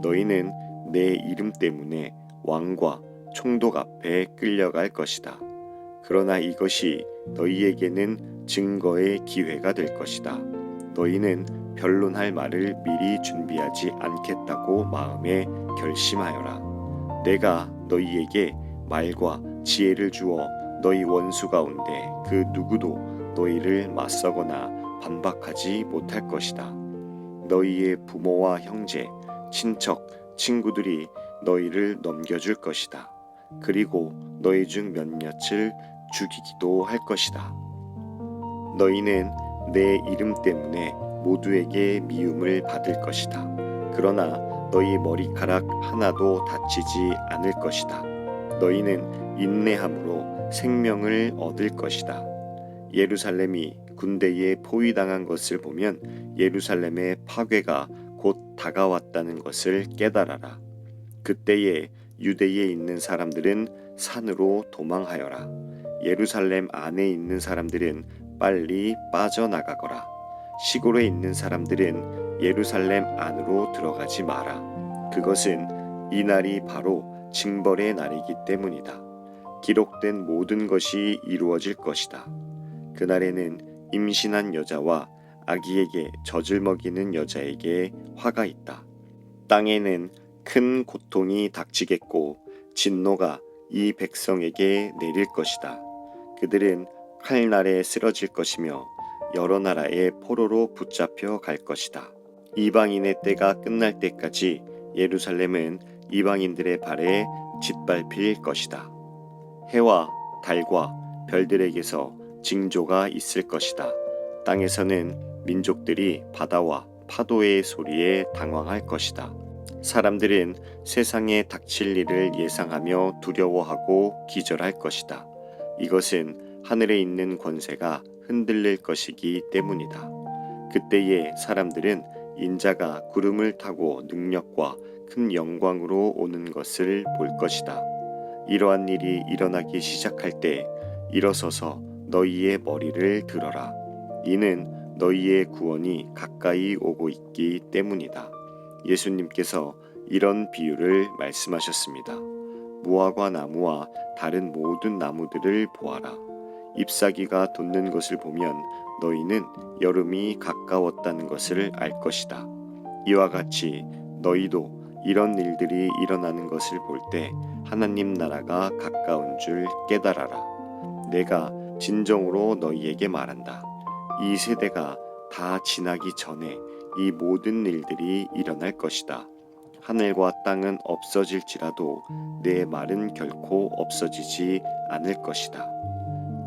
너희는 내 이름 때문에 왕과 총독 앞에 끌려갈 것이다. 그러나 이것이 너희에게는 증거의 기회가 될 것이다. 너희는 변론할 말을 미리 준비하지 않겠다고 마음에 결심하여라. 내가 너희에게 말과 지혜를 주어 너희 원수 가운데 그 누구도 너희를 맞서거나 반박하지 못할 것이다. 너희의 부모와 형제, 친척, 친구들이 너희를 넘겨줄 것이다. 그리고 너희 중 몇몇을 죽이기도 할 것이다. 너희는 내 이름 때문에 모두에게 미움을 받을 것이다. 그러나 너희 머리카락 하나도 다치지 않을 것이다. 너희는 인내함으로 생명을 얻을 것이다. 예루살렘이 군대에 포위당한 것을 보면 예루살렘의 파괴가 곧 다가왔다는 것을 깨달아라. 그때에 유대에 있는 사람들은 산으로 도망하여라. 예루살렘 안에 있는 사람들은 빨리 빠져나가거라. 시골에 있는 사람들은 예루살렘 안으로 들어가지 마라. 그것은 이 날이 바로 징벌의 날이기 때문이다. 기록된 모든 것이 이루어질 것이다. 그날에는 임신한 여자와 아기에게 젖을 먹이는 여자에게 화가 있다. 땅에는 큰 고통이 닥치겠고 진노가 이 백성에게 내릴 것이다. 그들은 칼날에 쓰러질 것이며 여러 나라의 포로로 붙잡혀 갈 것이다. 이방인의 때가 끝날 때까지 예루살렘은 이방인들의 발에 짓밟힐 것이다. 해와 달과 별들에게서 징조가 있을 것이다. 땅에서는 민족들이 바다와 파도의 소리에 당황할 것이다. 사람들은 세상에 닥칠 일을 예상하며 두려워하고 기절할 것이다. 이것은 하늘에 있는 권세가 흔들릴 것이기 때문이다. 그때에 사람들은 인자가 구름을 타고 능력과 큰 영광으로 오는 것을 볼 것이다. 이러한 일이 일어나기 시작할 때 일어서서 너희의 머리를 들어라. 이는 너희의 구원이 가까이 오고 있기 때문이다. 예수님께서 이런 비유를 말씀하셨습니다. 무화과 나무와 다른 모든 나무들을 보아라. 잎사귀가 돋는 것을 보면 너희는 여름이 가까웠다는 것을 알 것이다. 이와 같이 너희도 이런 일들이 일어나는 것을 볼 때 하나님 나라가 가까운 줄 깨달아라. 내가 진정으로 너희에게 말한다. 이 세대가 다 지나기 전에 이 모든 일들이 일어날 것이다. 하늘과 땅은 없어질지라도 내 말은 결코 없어지지 않을 것이다.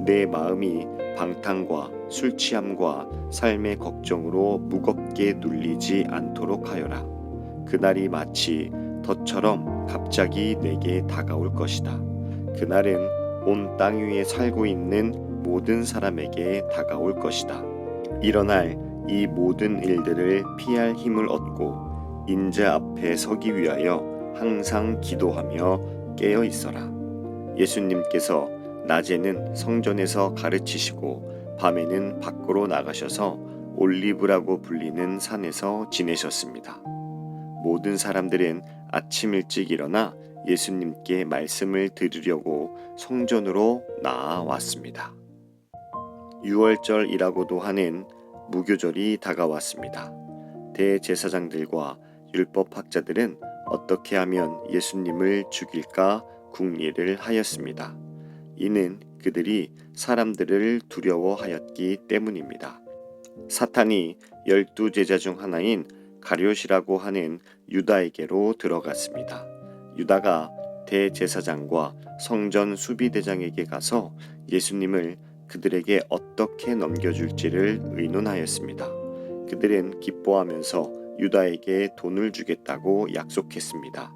내 마음이 방탕과 술 취함과 삶의 걱정으로 무겁게 눌리지 않도록 하여라. 그날이 마치 덫처럼 갑자기 내게 다가올 것이다. 그날은 온 땅 위에 살고 있는 모든 사람에게 다가올 것이다. 일어날 이 모든 일들을 피할 힘을 얻고 인자 앞에 서기 위하여 항상 기도하며 깨어 있어라. 예수님께서 낮에는 성전에서 가르치시고 밤에는 밖으로 나가셔서 올리브라고 불리는 산에서 지내셨습니다. 모든 사람들은 아침 일찍 일어나 예수님께 말씀을 들으려고 성전으로 나아왔습니다. 유월절이라고도 하는 무교절이 다가왔습니다. 대제사장들과 율법학자들은 어떻게 하면 예수님을 죽일까 궁리를 하였습니다. 이는 그들이 사람들을 두려워하였기 때문입니다. 사탄이 12제자 중 하나인 가룟이라고 하는 유다에게로 들어갔습니다. 유다가 대제사장과 성전 수비대장에게 가서 예수님을 그들에게 어떻게 넘겨줄지를 의논하였습니다. 그들은 기뻐하면서 유다에게 돈을 주겠다고 약속했습니다.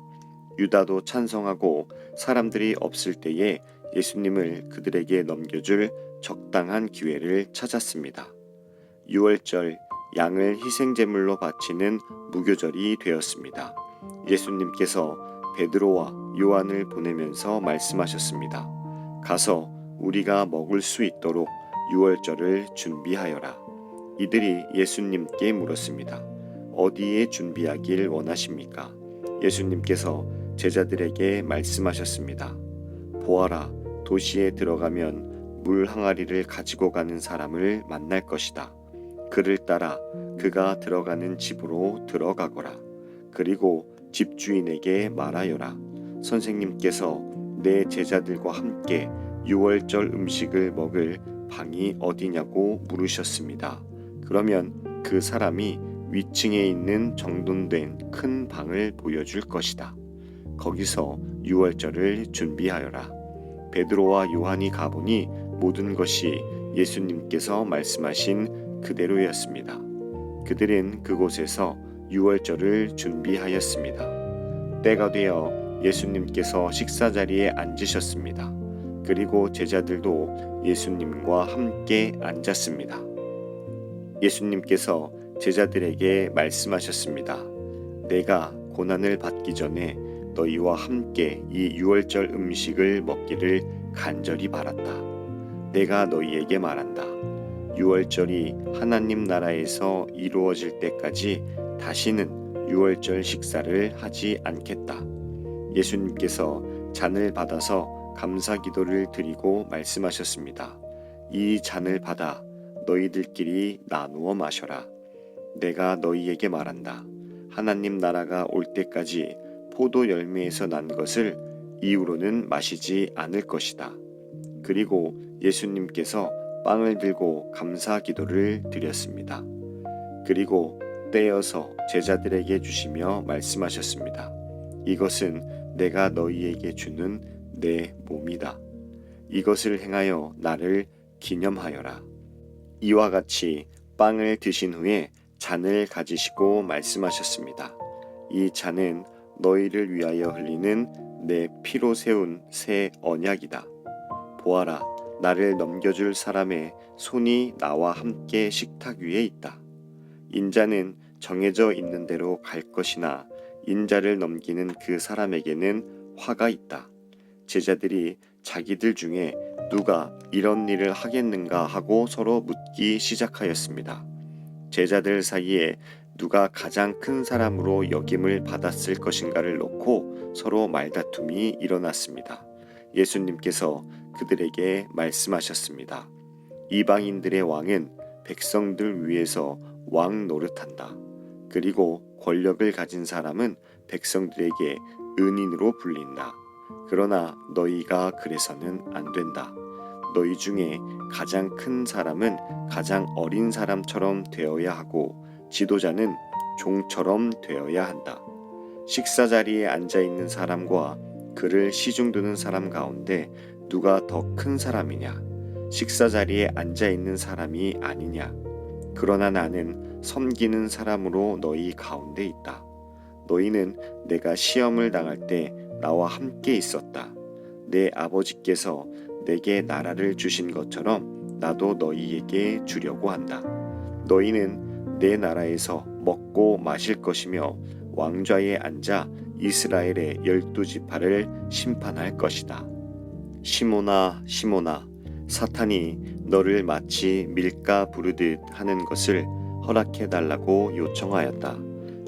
유다도 찬성하고 사람들이 없을 때에 예수님을 그들에게 넘겨줄 적당한 기회를 찾았습니다. 유월절 양을 희생제물로 바치는 무교절이 되었습니다. 예수님께서 베드로와 요한을 보내면서 말씀하셨습니다. 가서 우리가 먹을 수 있도록 유월절을 준비하여라. 이들이 예수님께 물었습니다. 어디에 준비하길 원하십니까? 예수님께서 제자들에게 말씀하셨습니다. 보아라, 도시에 들어가면 물 항아리를 가지고 가는 사람을 만날 것이다. 그를 따라 그가 들어가는 집으로 들어가거라. 그리고 집주인에게 말하여라. 선생님께서 내 제자들과 함께 유월절 음식을 먹을 방이 어디냐고 물으셨습니다. 그러면 그 사람이 위층에 있는 정돈된 큰 방을 보여줄 것이다. 거기서 유월절을 준비하여라. 베드로와 요한이 가보니 모든 것이 예수님께서 말씀하신 그대로였습니다. 그들은 그곳에서 유월절을 준비하였습니다. 때가 되어 예수님께서 식사 자리에 앉으셨습니다. 그리고 제자들도 예수님과 함께 앉았습니다. 예수님께서 제자들에게 말씀하셨습니다. 내가 고난을 받기 전에 너희와 함께 이 유월절 음식을 먹기를 간절히 바랐다. 내가 너희에게 말한다. 유월절이 하나님 나라에서 이루어질 때까지 다시는 유월절 식사를 하지 않겠다. 예수님께서 잔을 받아서 감사 기도를 드리고 말씀하셨습니다. 이 잔을 받아 너희들끼리 나누어 마셔라. 내가 너희에게 말한다. 하나님 나라가 올 때까지 포도 열매에서 난 것을 이후로는 마시지 않을 것이다. 그리고 예수님께서 빵을 들고 감사 기도를 드렸습니다. 그리고 떼어서 제자들에게 주시며 말씀하셨습니다. 이것은 내가 너희에게 주는 내 몸이다. 이것을 행하여 나를 기념하여라. 이와 같이 빵을 드신 후에 잔을 가지시고 말씀하셨습니다. 이 잔은 너희를 위하여 흘리는 내 피로 세운 새 언약이다. 보아라, 나를 넘겨줄 사람의 손이 나와 함께 식탁 위에 있다. 인자는 정해져 있는 대로 갈 것이나 인자를 넘기는 그 사람에게는 화가 있다. 제자들이 자기들 중에 누가 이런 일을 하겠는가 하고 서로 묻기 시작하였습니다. 제자들 사이에 누가 가장 큰 사람으로 여김을 받았을 것인가를 놓고 서로 말다툼이 일어났습니다. 예수님께서 그들에게 말씀하셨습니다. 이방인들의 왕은 백성들 위에서 왕 노릇한다. 그리고 권력을 가진 사람은 백성들에게 은인으로 불린다. 그러나 너희가 그래서는 안 된다. 너희 중에 가장 큰 사람은 가장 어린 사람처럼 되어야 하고 지도자는 종처럼 되어야 한다. 식사 자리에 앉아 있는 사람과 그를 시중두는 사람 가운데 누가 더 큰 사람이냐? 식사 자리에 앉아 있는 사람이 아니냐? 그러나 나는 섬기는 사람으로 너희 가운데 있다. 너희는 내가 시험을 당할 때 나와 함께 있었다. 내 아버지께서 내게 나라를 주신 것처럼 나도 너희에게 주려고 한다. 너희는 내 나라에서 먹고 마실 것이며 왕좌에 앉아 이스라엘의 12지파를 심판할 것이다. 시몬아, 시몬아, 사탄이 너를 마치 밀가 부르듯 하는 것을 허락해 달라고 요청하였다.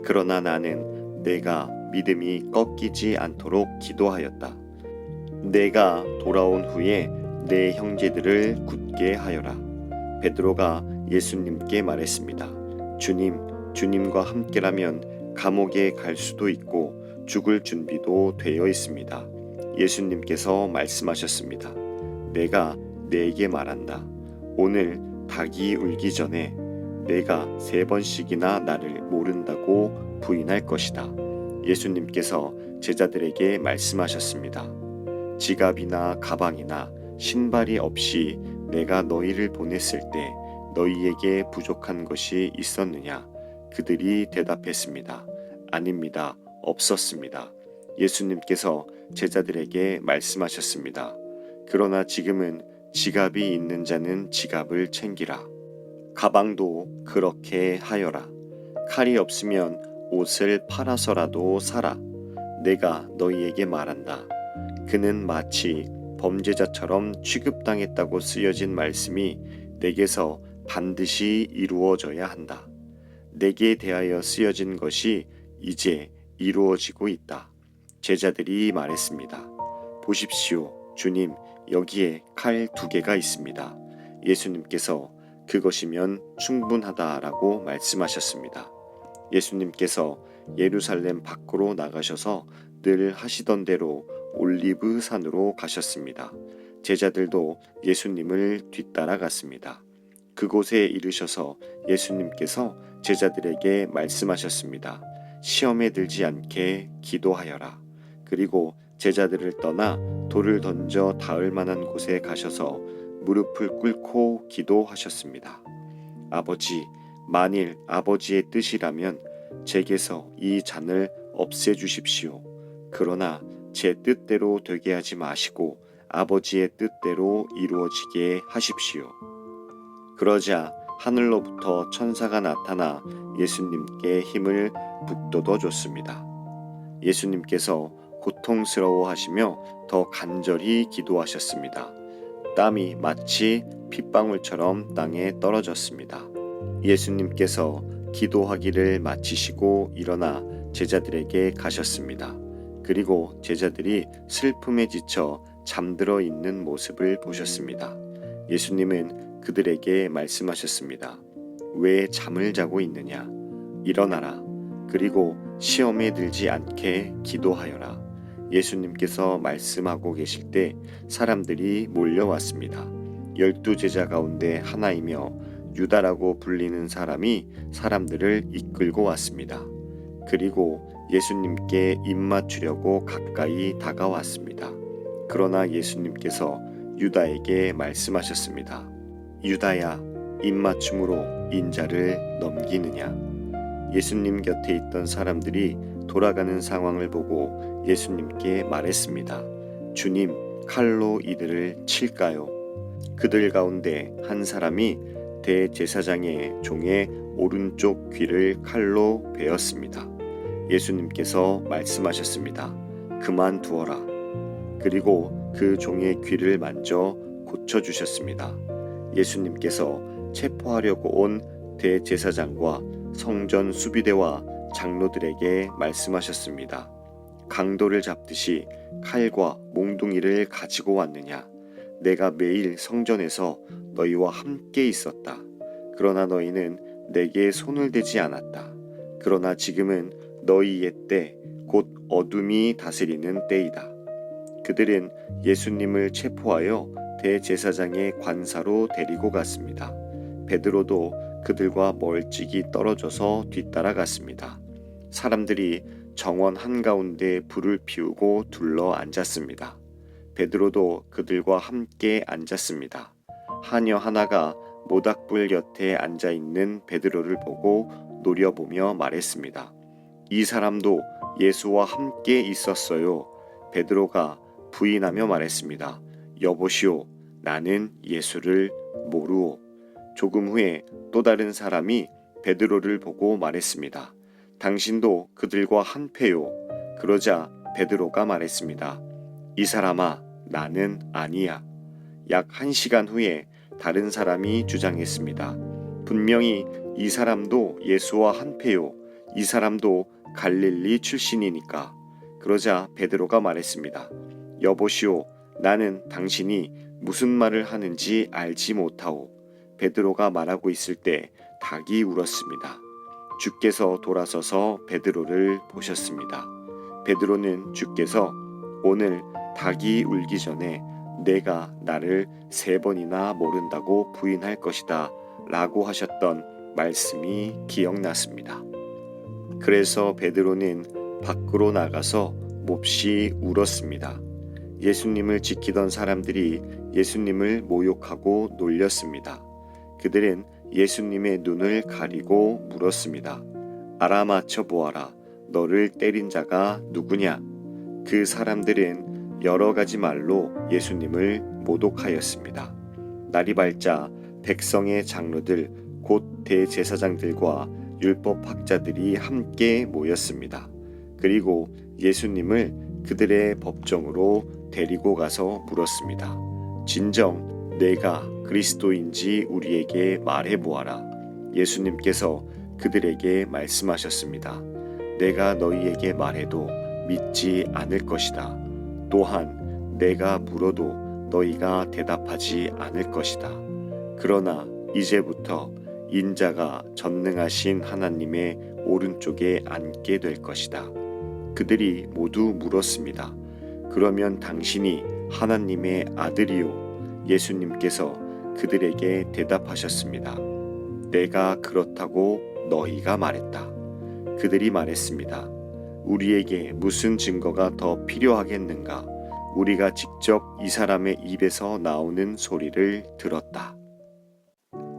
그러나 나는 내가 믿음이 꺾이지 않도록 기도하였다. 내가 돌아온 후에 내 형제들을 굳게 하여라. 베드로가 예수님께 말했습니다. 주님, 주님과 함께라면 감옥에 갈 수도 있고 죽을 준비도 되어 있습니다. 예수님께서 말씀하셨습니다. 내가 네게 말한다. 오늘 닭이 울기 전에 내가 3번씩이나 나를 모른다고 부인할 것이다. 예수님께서 제자들에게 말씀하셨습니다. 지갑이나 가방이나 신발이 없이 내가 너희를 보냈을 때 너희에게 부족한 것이 있었느냐? 그들이 대답했습니다. 아닙니다. 없었습니다. 예수님께서 제자들에게 말씀하셨습니다. 그러나 지금은 지갑이 있는 자는 지갑을 챙기라. 가방도 그렇게 하여라. 칼이 없으면 옷을 팔아서라도 사라. 내가 너희에게 말한다. 그는 마치 범죄자처럼 취급당했다고 쓰여진 말씀이 내게서 반드시 이루어져야 한다. 내게 대하여 쓰여진 것이 이제 이루어지고 있다. 제자들이 말했습니다. 보십시오, 주님, 여기에 칼 2개가 있습니다. 예수님께서 그것이면 충분하다라고 말씀하셨습니다. 예수님께서 예루살렘 밖으로 나가셔서 늘 하시던 대로 올리브 산으로 가셨습니다. 제자들도 예수님을 뒤따라갔습니다. 그곳에 이르셔서 예수님께서 제자들에게 말씀하셨습니다. 시험에 들지 않게 기도하여라. 그리고 제자들을 떠나 돌을 던져 닿을 만한 곳에 가셔서 무릎을 꿇고 기도하셨습니다. 아버지, 만일 아버지의 뜻이라면 제게서 이 잔을 없애주십시오. 그러나 제 뜻대로 되게 하지 마시고 아버지의 뜻대로 이루어지게 하십시오. 그러자 하늘로부터 천사가 나타나 예수님께 힘을 북돋워 줬습니다. 예수님께서 고통스러워하시며 더 간절히 기도하셨습니다. 땀이 마치 핏방울처럼 땅에 떨어졌습니다. 예수님께서 기도하기를 마치시고 일어나 제자들에게 가셨습니다. 그리고 제자들이 슬픔에 지쳐 잠들어 있는 모습을 보셨습니다. 예수님은 그들에게 말씀하셨습니다. 왜 잠을 자고 있느냐? 일어나라. 그리고 시험에 들지 않게 기도하여라. 예수님께서 말씀하고 계실 때 사람들이 몰려왔습니다. 12제자 가운데 하나이며 유다라고 불리는 사람이 사람들을 이끌고 왔습니다. 그리고 예수님께 입맞추려고 가까이 다가왔습니다. 그러나 예수님께서 유다에게 말씀하셨습니다. 유다야, 입맞춤으로 인자를 넘기느냐? 예수님 곁에 있던 사람들이 돌아가는 상황을 보고 예수님께 말했습니다. 주님, 칼로 이들을 칠까요? 그들 가운데 한 사람이 대제사장의 종의 오른쪽 귀를 칼로 베었습니다. 예수님께서 말씀하셨습니다. 그만두어라. 그리고 그 종의 귀를 만져 고쳐주셨습니다. 예수님께서 체포하려고 온 대제사장과 성전 수비대와 장로들에게 말씀하셨습니다. 강도를 잡듯이 칼과 몽둥이를 가지고 왔느냐? 내가 매일 성전에서 너희와 함께 있었다. 그러나 너희는 내게 손을 대지 않았다. 그러나 지금은 너희의 때, 곧 어둠이 다스리는 때이다. 그들은 예수님을 체포하여 대제사장의 관사로 데리고 갔습니다. 베드로도 그들과 멀찍이 떨어져서 뒤따라갔습니다. 사람들이 정원 한가운데 불을 피우고 둘러 앉았습니다. 베드로도 그들과 함께 앉았습니다. 하녀 하나가 모닥불 곁에 앉아있는 베드로를 보고 노려보며 말했습니다. 이 사람도 예수와 함께 있었어요. 베드로가 부인하며 말했습니다. 여보시오, 나는 예수를 모르오. 조금 후에 또 다른 사람이 베드로를 보고 말했습니다. 당신도 그들과 한패요. 그러자 베드로가 말했습니다. 이 사람아, 나는 아니야. 약 1시간 후에 다른 사람이 주장했습니다. 분명히 이 사람도 예수와 한패요. 이 사람도 갈릴리 출신이니까. 그러자 베드로가 말했습니다. 여보시오, 나는 당신이 무슨 말을 하는지 알지 못하오. 베드로가 말하고 있을 때 닭이 울었습니다. 주께서 돌아서서 베드로를 보셨습니다. 베드로는 주께서 오늘 닭이 울기 전에 내가 나를 3번이나 모른다고 부인할 것이다 라고 하셨던 말씀이 기억났습니다. 그래서 베드로는 밖으로 나가서 몹시 울었습니다. 예수님을 지키던 사람들이 예수님을 모욕하고 놀렸습니다. 그들은 예수님의 눈을 가리고 물었습니다. 알아맞혀 보아라. 너를 때린 자가 누구냐? 그 사람들은 여러 가지 말로 예수님을 모독하였습니다. 날이 밝자 백성의 장로들 곧 대제사장들과 율법학자들이 함께 모였습니다. 그리고 예수님을 그들의 법정으로 데리고 가서 물었습니다. 진정 내가 그리스도인지 우리에게 말해보아라. 예수님께서 그들에게 말씀하셨습니다. 내가 너희에게 말해도 믿지 않을 것이다. 또한 내가 물어도 너희가 대답하지 않을 것이다. 그러나 이제부터 인자가 전능하신 하나님의 오른쪽에 앉게 될 것이다. 그들이 모두 물었습니다. 그러면 당신이 하나님의 아들이요? 예수님께서 그들에게 대답하셨습니다. 내가 그렇다고 너희가 말했다. 그들이 말했습니다. 우리에게 무슨 증거가 더 필요하겠는가? 우리가 직접 이 사람의 입에서 나오는 소리를 들었다.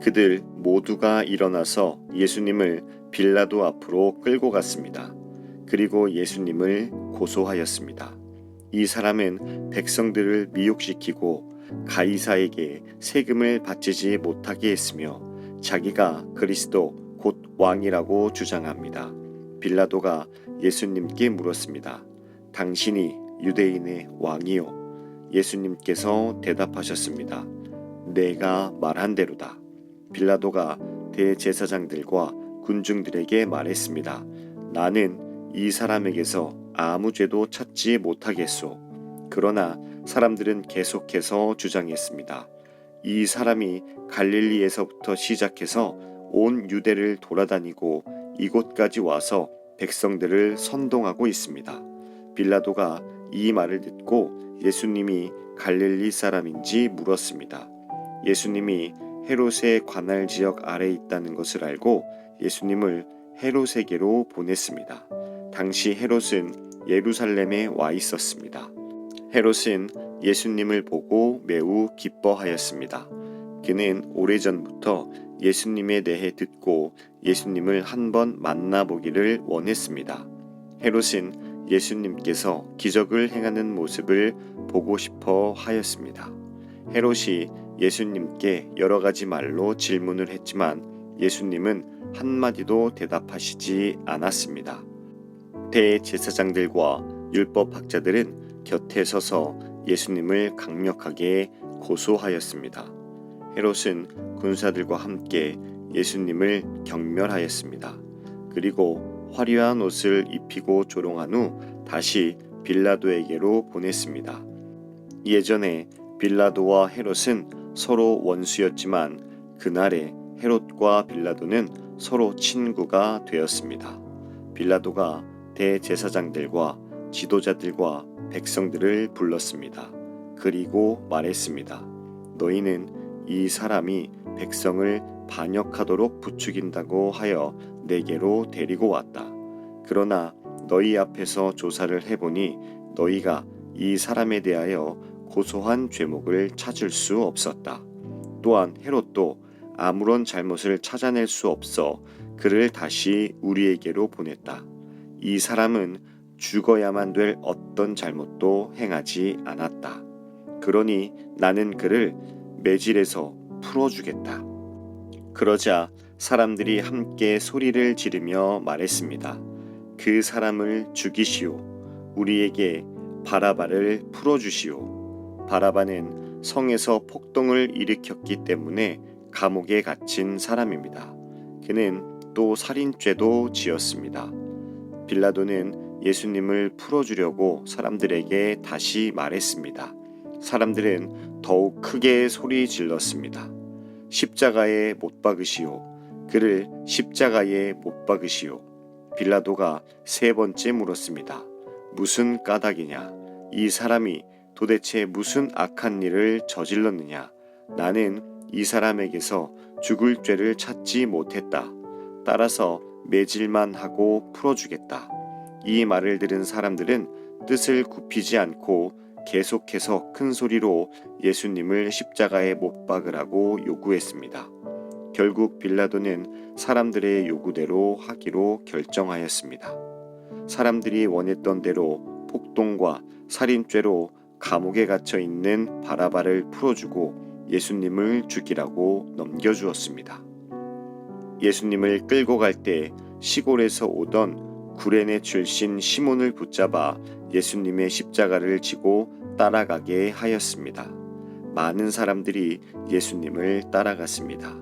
그들 모두가 일어나서 예수님을 빌라도 앞으로 끌고 갔습니다. 그리고 예수님을 고소하였습니다. 이 사람은 백성들을 미혹시키고 가이사에게 세금을 바치지 못하게 했으며 자기가 그리스도 곧 왕이라고 주장합니다. 빌라도가 예수님께 물었습니다. 당신이 유대인의 왕이요? 예수님께서 대답하셨습니다. 내가 말한 대로다. 빌라도가 대제사장들과 군중들에게 말했습니다. 나는 이 사람에게서 아무 죄도 찾지 못하겠소. 그러나 사람들은 계속해서 주장했습니다. 이 사람이 갈릴리에서부터 시작해서 온 유대를 돌아다니고 이곳까지 와서 백성들을 선동하고 있습니다. 빌라도가 이 말을 듣고 예수님이 갈릴리 사람인지 물었습니다. 예수님이 헤롯의 관할 지역 아래에 있다는 것을 알고 예수님을 헤롯에게로 보냈습니다. 당시 헤롯은 예루살렘에 와 있었습니다. 헤롯은 예수님을 보고 매우 기뻐하였습니다. 그는 오래전부터 예수님에 대해 듣고 예수님을 한번 만나보기를 원했습니다. 헤롯은 예수님께서 기적을 행하는 모습을 보고 싶어 하였습니다. 헤롯이 예수님께 여러 가지 말로 질문을 했지만 예수님은 한마디도 대답하시지 않았습니다. 대제사장들과 율법학자들은 곁에 서서 예수님을 강력하게 고소하였습니다. 헤롯은 군사들과 함께 예수님을 경멸하였습니다. 그리고 화려한 옷을 입히고 조롱한 후 다시 빌라도에게로 보냈습니다. 예전에 빌라도와 헤롯은 서로 원수였지만 그날에 헤롯과 빌라도는 서로 친구가 되었습니다. 빌라도가 대제사장들과 지도자들과 백성들을 불렀습니다. 그리고 말했습니다. 너희는 이 사람이 백성을 반역하도록 부추긴다고 하여 내게로 데리고 왔다. 그러나 너희 앞에서 조사를 해보니 너희가 이 사람에 대하여 고소한 죄목을 찾을 수 없었다. 또한 헤롯도 아무런 잘못을 찾아낼 수 없어 그를 다시 우리에게로 보냈다. 이 사람은 죽어야만 될 어떤 잘못도 행하지 않았다. 그러니 나는 그를 매질에서 풀어주겠다. 그러자 사람들이 함께 소리를 지르며 말했습니다. 그 사람을 죽이시오. 우리에게 바라바를 풀어주시오. 바라바는 성에서 폭동을 일으켰기 때문에 감옥에 갇힌 사람입니다. 그는 또 살인죄도 지었습니다. 빌라도는 예수님을 풀어주려고 사람들에게 다시 말했습니다. 사람들은 더욱 크게 소리 질렀습니다. 십자가에 못 박으시오. 그를 십자가에 못 박으시오. 빌라도가 세 번째 물었습니다. 무슨 까닭이냐? 이 사람이 도대체 무슨 악한 일을 저질렀느냐? 나는 이 사람에게서 죽을 죄를 찾지 못했다. 따라서 매질만 하고 풀어주겠다. 이 말을 들은 사람들은 뜻을 굽히지 않고 계속해서 큰 소리로 예수님을 십자가에 못 박으라고 요구했습니다. 결국 빌라도는 사람들의 요구대로 하기로 결정하였습니다. 사람들이 원했던 대로 폭동과 살인죄로 감옥에 갇혀 있는 바라바를 풀어주고 예수님을 죽이라고 넘겨주었습니다. 예수님을 끌고 갈 때 시골에서 오던 구레네 출신 시몬을 붙잡아 예수님의 십자가를 지고 따라가게 하였습니다. 많은 사람들이 예수님을 따라갔습니다.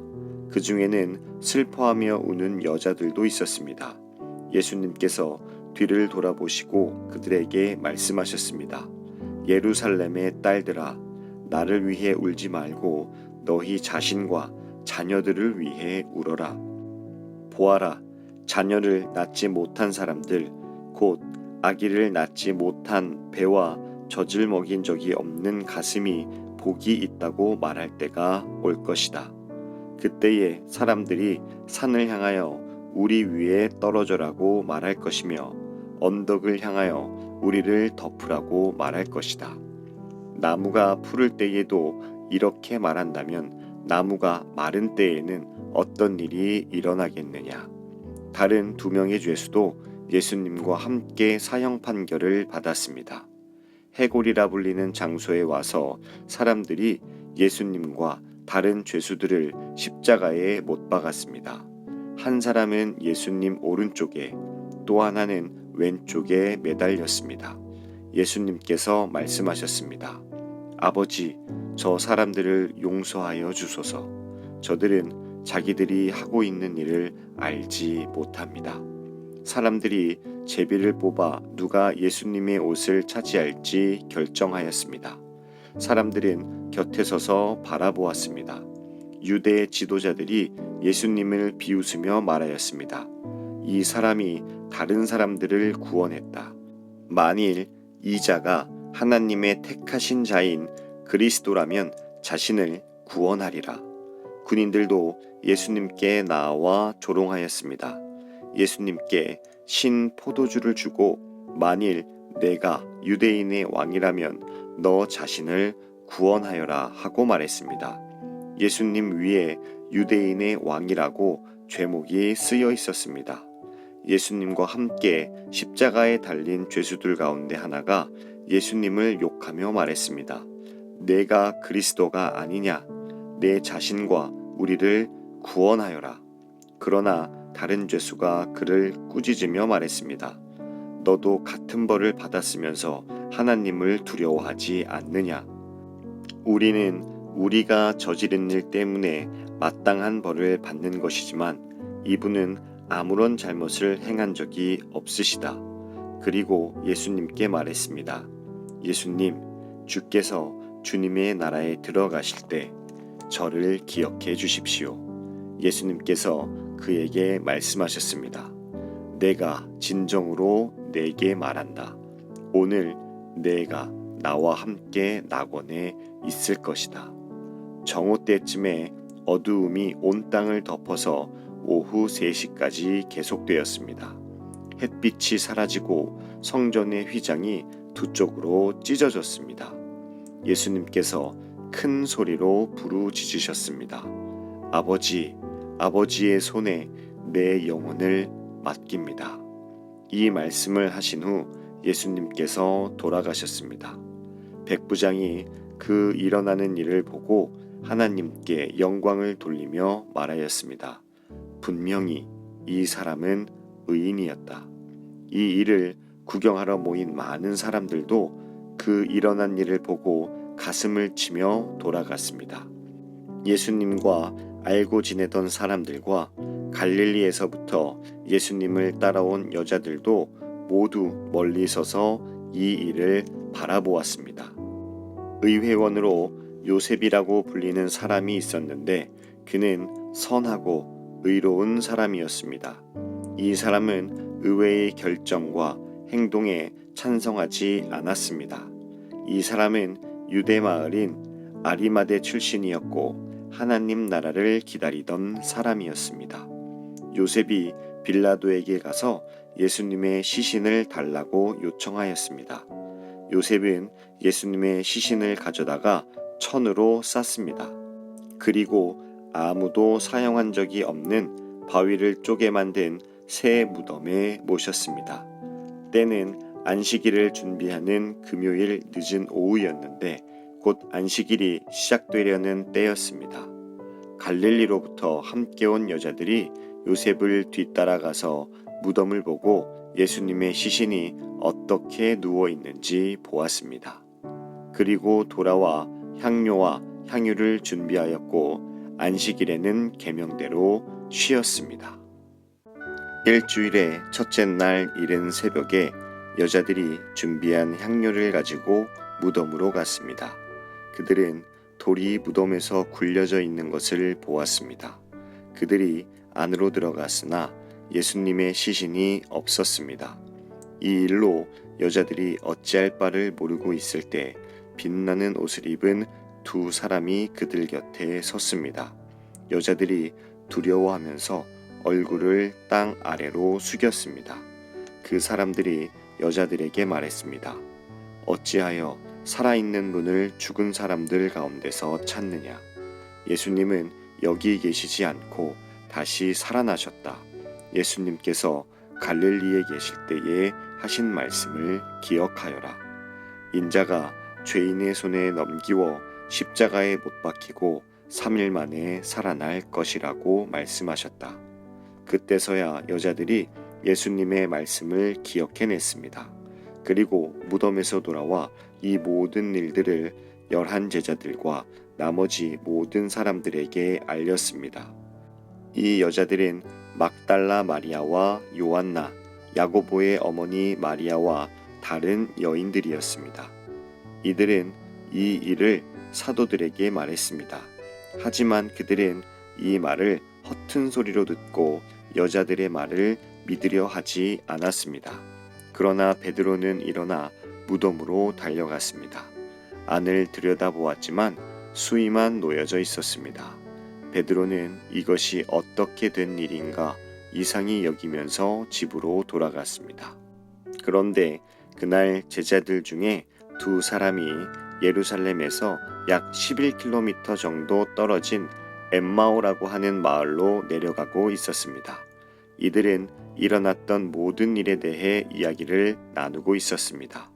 그 중에는 슬퍼하며 우는 여자들도 있었습니다. 예수님께서 뒤를 돌아보시고 그들에게 말씀하셨습니다. 예루살렘의 딸들아, 나를 위해 울지 말고 너희 자신과 자녀들을 위해 울어라. 보아라, 자녀를 낳지 못한 사람들, 곧 아기를 낳지 못한 배와 젖을 먹인 적이 없는 가슴이 복이 있다고 말할 때가 올 것이다. 그때에 사람들이 산을 향하여 우리 위에 떨어져라고 말할 것이며 언덕을 향하여 우리를 덮으라고 말할 것이다. 나무가 푸를 때에도 이렇게 말한다면 나무가 마른 때에는 어떤 일이 일어나겠느냐. 다른 두 명의 죄수도 예수님과 함께 사형 판결을 받았습니다. 해골이라 불리는 장소에 와서 사람들이 예수님과 다른 죄수들을 십자가에 못 박았습니다. 한 사람은 예수님 오른쪽에, 또 하나는 왼쪽에 매달렸습니다. 예수님께서 말씀하셨습니다. 아버지, 저 사람들을 용서하여 주소서. 저들은 자기들이 하고 있는 일을 알지 못합니다. 사람들이 제비를 뽑아 누가 예수님의 옷을 차지할지 결정하였습니다. 사람들은 곁에 서서 바라보았습니다. 유대의 지도자들이 예수님을 비웃으며 말하였습니다. 이 사람이 다른 사람들을 구원했다. 만일 이 자가 하나님의 택하신 자인 그리스도라면 자신을 구원하리라. 군인들도 예수님께 나와 조롱하였습니다. 예수님께 신 포도주를 주고 만일 내가 유대인의 왕이라면 너 자신을 구원하여라 하고 말했습니다. 예수님 위에 유대인의 왕이라고 죄목이 쓰여 있었습니다. 예수님과 함께 십자가에 달린 죄수들 가운데 하나가 예수님을 욕하며 말했습니다. 내가 그리스도가 아니냐? 내 자신과 우리를 구원하여라. 그러나 다른 죄수가 그를 꾸짖으며 말했습니다. 너도 같은 벌을 받았으면서 하나님을 두려워하지 않느냐? 우리는 우리가 저지른 일 때문에 마땅한 벌을 받는 것이지만 이분은 아무런 잘못을 행한 적이 없으시다. 그리고 예수님께 말했습니다. 예수님, 주께서 주님의 나라에 들어가실 때 저를 기억해 주십시오. 예수님께서 그에게 말씀하셨습니다. 내가 진정으로 내게 말한다. 오늘 내가 나와 함께 낙원에 있을 것이다. 정오 때쯤에 어두움이 온 땅을 덮어서 오후 3시까지 계속되었습니다. 햇빛이 사라지고 성전의 휘장이 두 쪽으로 찢어졌습니다. 예수님께서 큰 소리로 부르짖으셨습니다. 아버지, 아버지의 손에 내 영혼을 맡깁니다. 이 말씀을 하신 후 예수님께서 돌아가셨습니다. 백부장이 그 일어나는 일을 보고 하나님께 영광을 돌리며 말하였습니다. 분명히 이 사람은 의인이었다. 이 일을 구경하러 모인 많은 사람들도 그 일어난 일을 보고 가슴을 치며 돌아갔습니다. 예수님과 알고 지내던 사람들과 갈릴리에서부터 예수님을 따라온 여자들도 모두 멀리 서서 이 일을 바라보았습니다. 의회원으로 요셉이라고 불리는 사람이 있었는데 그는 선하고 의로운 사람이었습니다. 이 사람은 의회의 결정과 행동에 찬성하지 않았습니다. 이 사람은 유대 마을인 아리마대 출신이었고 하나님 나라를 기다리던 사람이었습니다. 요셉이 빌라도에게 가서 예수님의 시신을 달라고 요청하였습니다. 요셉은 예수님의 시신을 가져다가 천으로 쌌습니다. 그리고 아무도 사용한 적이 없는 바위를 쪼개 만든 새 무덤에 모셨습니다. 때는 안식일을 준비하는 금요일 늦은 오후였는데 곧 안식일이 시작되려는 때였습니다. 갈릴리로부터 함께 온 여자들이 요셉을 뒤따라가서 무덤을 보고 예수님의 시신이 어떻게 누워 있는지 보았습니다. 그리고 돌아와 향료와 향유를 준비하였고 안식일에는 계명대로 쉬었습니다. 일주일의 첫째 날 이른 새벽에 여자들이 준비한 향료를 가지고 무덤으로 갔습니다. 그들은 돌이 무덤에서 굴려져 있는 것을 보았습니다. 그들이 안으로 들어갔으나 예수님의 시신이 없었습니다. 이 일로 여자들이 어찌할 바를 모르고 있을 때 빛나는 옷을 입은 두 사람이 그들 곁에 섰습니다. 여자들이 두려워하면서 얼굴을 땅 아래로 숙였습니다. 그 사람들이 여자들에게 말했습니다. 어찌하여 살아있는 분을 죽은 사람들 가운데서 찾느냐? 예수님은 여기 계시지 않고 다시 살아나셨다. 예수님께서 갈릴리에 계실 때에 하신 말씀을 기억하여라. 인자가 죄인의 손에 넘기워 십자가에 못 박히고 3일 만에 살아날 것이라고 말씀하셨다. 그때서야 여자들이 예수님의 말씀을 기억해냈습니다. 그리고 무덤에서 돌아와 이 모든 일들을 11 제자들과 나머지 모든 사람들에게 알렸습니다. 이 여자들은 막달라 마리아와 요한나, 야고보의 어머니 마리아와 다른 여인들이었습니다. 이들은 이 일을 사도들에게 말했습니다. 하지만 그들은 이 말을 허튼 소리로 듣고 여자들의 말을 믿으려 하지 않았습니다. 그러나 베드로는 일어나 무덤으로 달려갔습니다. 안을 들여다보았지만 수의만 놓여져 있었습니다. 베드로는 이것이 어떻게 된 일인가 이상히 여기면서 집으로 돌아갔습니다. 그런데 그날 제자들 중에 두 사람이 예루살렘에서 약 11km 정도 떨어진 엠마오라고 하는 마을로 내려가고 있었습니다. 이들은 일어났던 모든 일에 대해 이야기를 나누고 있었습니다.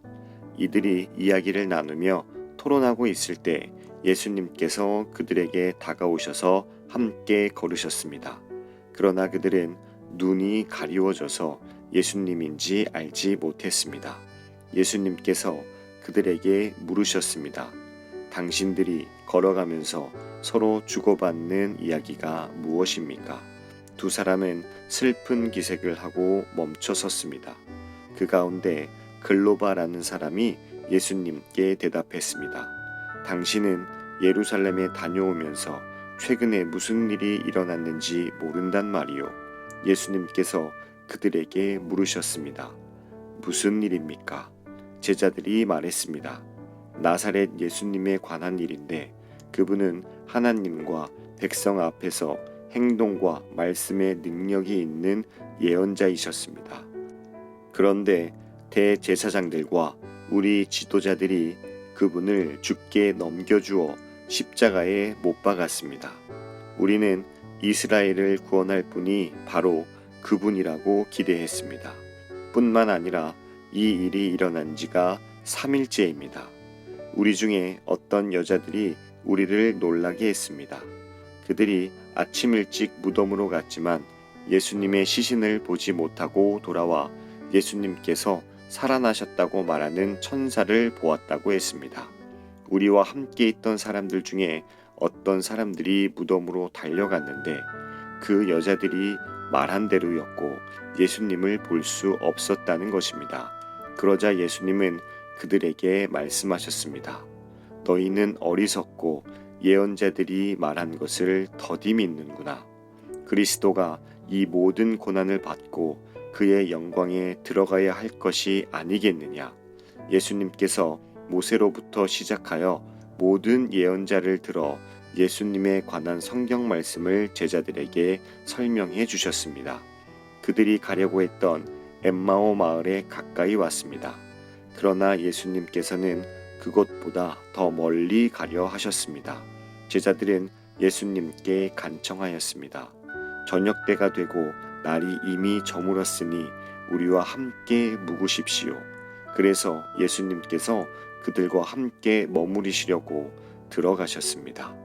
이들이 이야기를 나누며 토론하고 있을 때 예수님께서 그들에게 다가오셔서 함께 걸으셨습니다. 그러나 그들은 눈이 가리워져서 예수님인지 알지 못했습니다. 예수님께서 그들에게 물으셨습니다. 당신들이 걸어가면서 서로 주고받는 이야기가 무엇입니까? 두 사람은 슬픈 기색을 하고 멈춰 섰습니다. 그 가운데 글로바라는 사람이 예수님께 대답했습니다. 당신은 예루살렘에 다녀오면서 최근에 무슨 일이 일어났는지 모른단 말이요. 예수님께서 그들에게 물으셨습니다. 무슨 일입니까? 제자들이 말했습니다. 나사렛 예수님에 관한 일인데 그분은 하나님과 백성 앞에서 행동과 말씀의 능력이 있는 예언자이셨습니다. 그런데 대제사장들과 우리 지도자들이 그분을 죽게 넘겨주어 십자가에 못 박았습니다. 우리는 이스라엘을 구원할 분이 바로 그분이라고 기대했습니다. 뿐만 아니라 이 일이 일어난 지가 3일째입니다. 우리 중에 어떤 여자들이 우리를 놀라게 했습니다. 그들이 아침 일찍 무덤으로 갔지만 예수님의 시신을 보지 못하고 돌아와 예수님께서 살아나셨다고 말하는 천사를 보았다고 했습니다. 우리와 함께 있던 사람들 중에 어떤 사람들이 무덤으로 달려갔는데 그 여자들이 말한 대로였고 예수님을 볼 수 없었다는 것입니다. 그러자 예수님은 그들에게 말씀하셨습니다. 너희는 어리석고 예언자들이 말한 것을 더디 믿는구나. 그리스도가 이 모든 고난을 받고 그의 영광에 들어가야 할 것이 아니겠느냐. 예수님께서 모세로부터 시작하여 모든 예언자를 들어 예수님에 관한 성경 말씀을 제자들에게 설명해 주셨습니다. 그들이 가려고 했던 엠마오 마을에 가까이 왔습니다. 그러나 예수님께서는 그곳보다 더 멀리 가려 하셨습니다. 제자들은 예수님께 간청하였습니다. 저녁 때가 되고 날이 이미 저물었으니 우리와 함께 묵으십시오. 그래서 예수님께서 그들과 함께 머무르시려고 들어가셨습니다.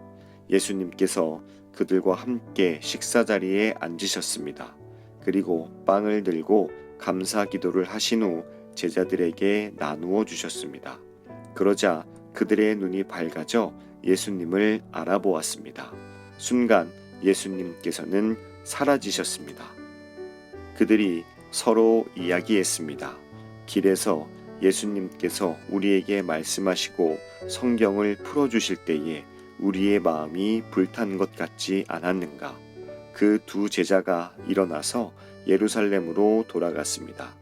예수님께서 그들과 함께 식사 자리에 앉으셨습니다. 그리고 빵을 들고 감사 기도를 하신 후 제자들에게 나누어 주셨습니다. 그러자 그들의 눈이 밝아져 예수님을 알아보았습니다. 순간 예수님께서는 사라지셨습니다. 그들이 서로 이야기했습니다. 길에서 예수님께서 우리에게 말씀하시고 성경을 풀어주실 때에 우리의 마음이 불탄 것 같지 않았는가? 그 두 제자가 일어나서 예루살렘으로 돌아갔습니다.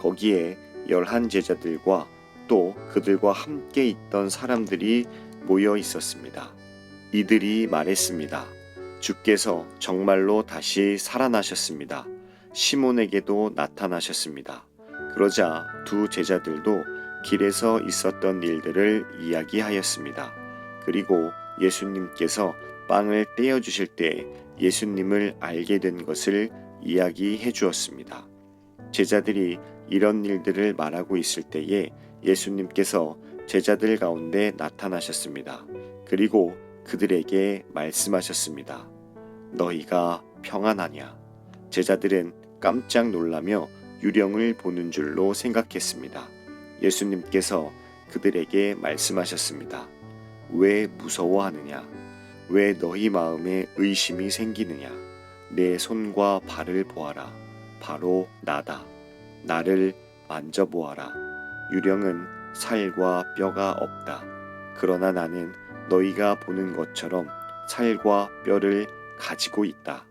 거기에 11 제자들과 또 그들과 함께 있던 사람들이 모여 있었습니다. 이들이 말했습니다. 주께서 정말로 다시 살아나셨습니다. 시몬에게도 나타나셨습니다. 그러자 두 제자들도 길에서 있었던 일들을 이야기하였습니다. 그리고 예수님께서 빵을 떼어주실 때 예수님을 알게 된 것을 이야기해 주었습니다. 제자들이 이런 일들을 말하고 있을 때에 예수님께서 제자들 가운데 나타나셨습니다. 그리고 그들에게 말씀하셨습니다. 너희가 평안하냐? 제자들은 깜짝 놀라며 유령을 보는 줄로 생각했습니다. 예수님께서 그들에게 말씀하셨습니다. 왜 무서워하느냐? 왜 너희 마음에 의심이 생기느냐? 내 손과 발을 보아라. 바로 나다. 나를 만져보아라. 유령은 살과 뼈가 없다. 그러나 나는 너희가 보는 것처럼 살과 뼈를 가지고 있다.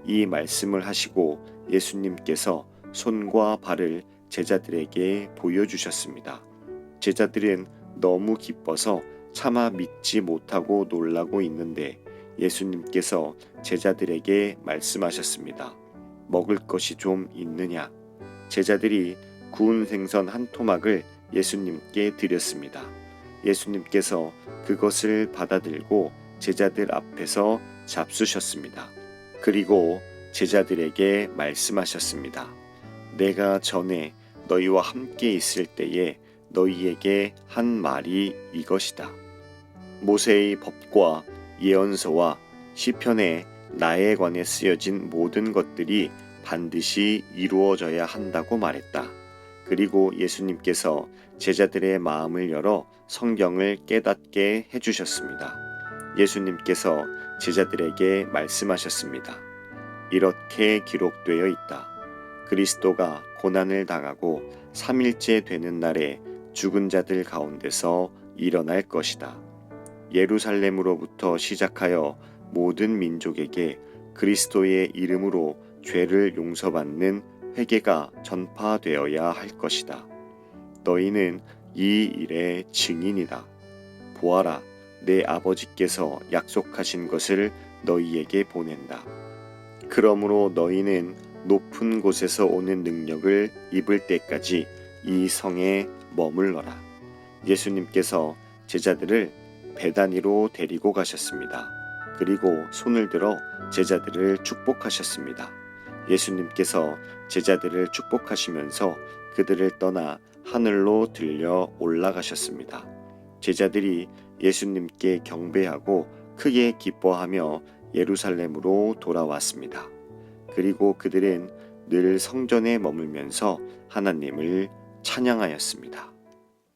이 말씀을 하시고 예수님께서 손과 발을 제자들에게 보여주셨습니다. 제자들은 너무 기뻐서 차마 믿지 못하고 놀라고 있는데 예수님께서 제자들에게 말씀하셨습니다. 먹을 것이 좀 있느냐? 제자들이 구운 생선 한 토막을 예수님께 드렸습니다. 예수님께서 그것을 받아들고 제자들 앞에서 잡수셨습니다. 그리고 제자들에게 말씀하셨습니다. 내가 전에 너희와 함께 있을 때에 너희에게 한 말이 이것이다. 모세의 법과 예언서와 시편에 나에 관해 쓰여진 모든 것들이 반드시 이루어져야 한다고 말했다. 그리고 예수님께서 제자들의 마음을 열어 성경을 깨닫게 해주셨습니다. 예수님께서 제자들에게 말씀하셨습니다. 이렇게 기록되어 있다. 그리스도가 고난을 당하고 3일째 되는 날에 죽은 자들 가운데서 일어날 것이다. 예루살렘으로부터 시작하여 모든 민족에게 그리스도의 이름으로 죄를 용서받는 회개가 전파되어야 할 것이다. 너희는 이 일의 증인이다. 보아라, 내 아버지께서 약속하신 것을 너희에게 보낸다. 그러므로 너희는 높은 곳에서 오는 능력을 입을 때까지 이 성에 머물러라. 예수님께서 제자들을 베다니로 데리고 가셨습니다. 그리고 손을 들어 제자들을 축복하셨습니다. 예수님께서 제자들을 축복하시면서 그들을 떠나 하늘로 들려 올라가셨습니다. 제자들이 예수님께 경배하고 크게 기뻐하며 예루살렘으로 돌아왔습니다. 그리고 그들은 늘 성전에 머물면서 하나님을 찬양하였습니다.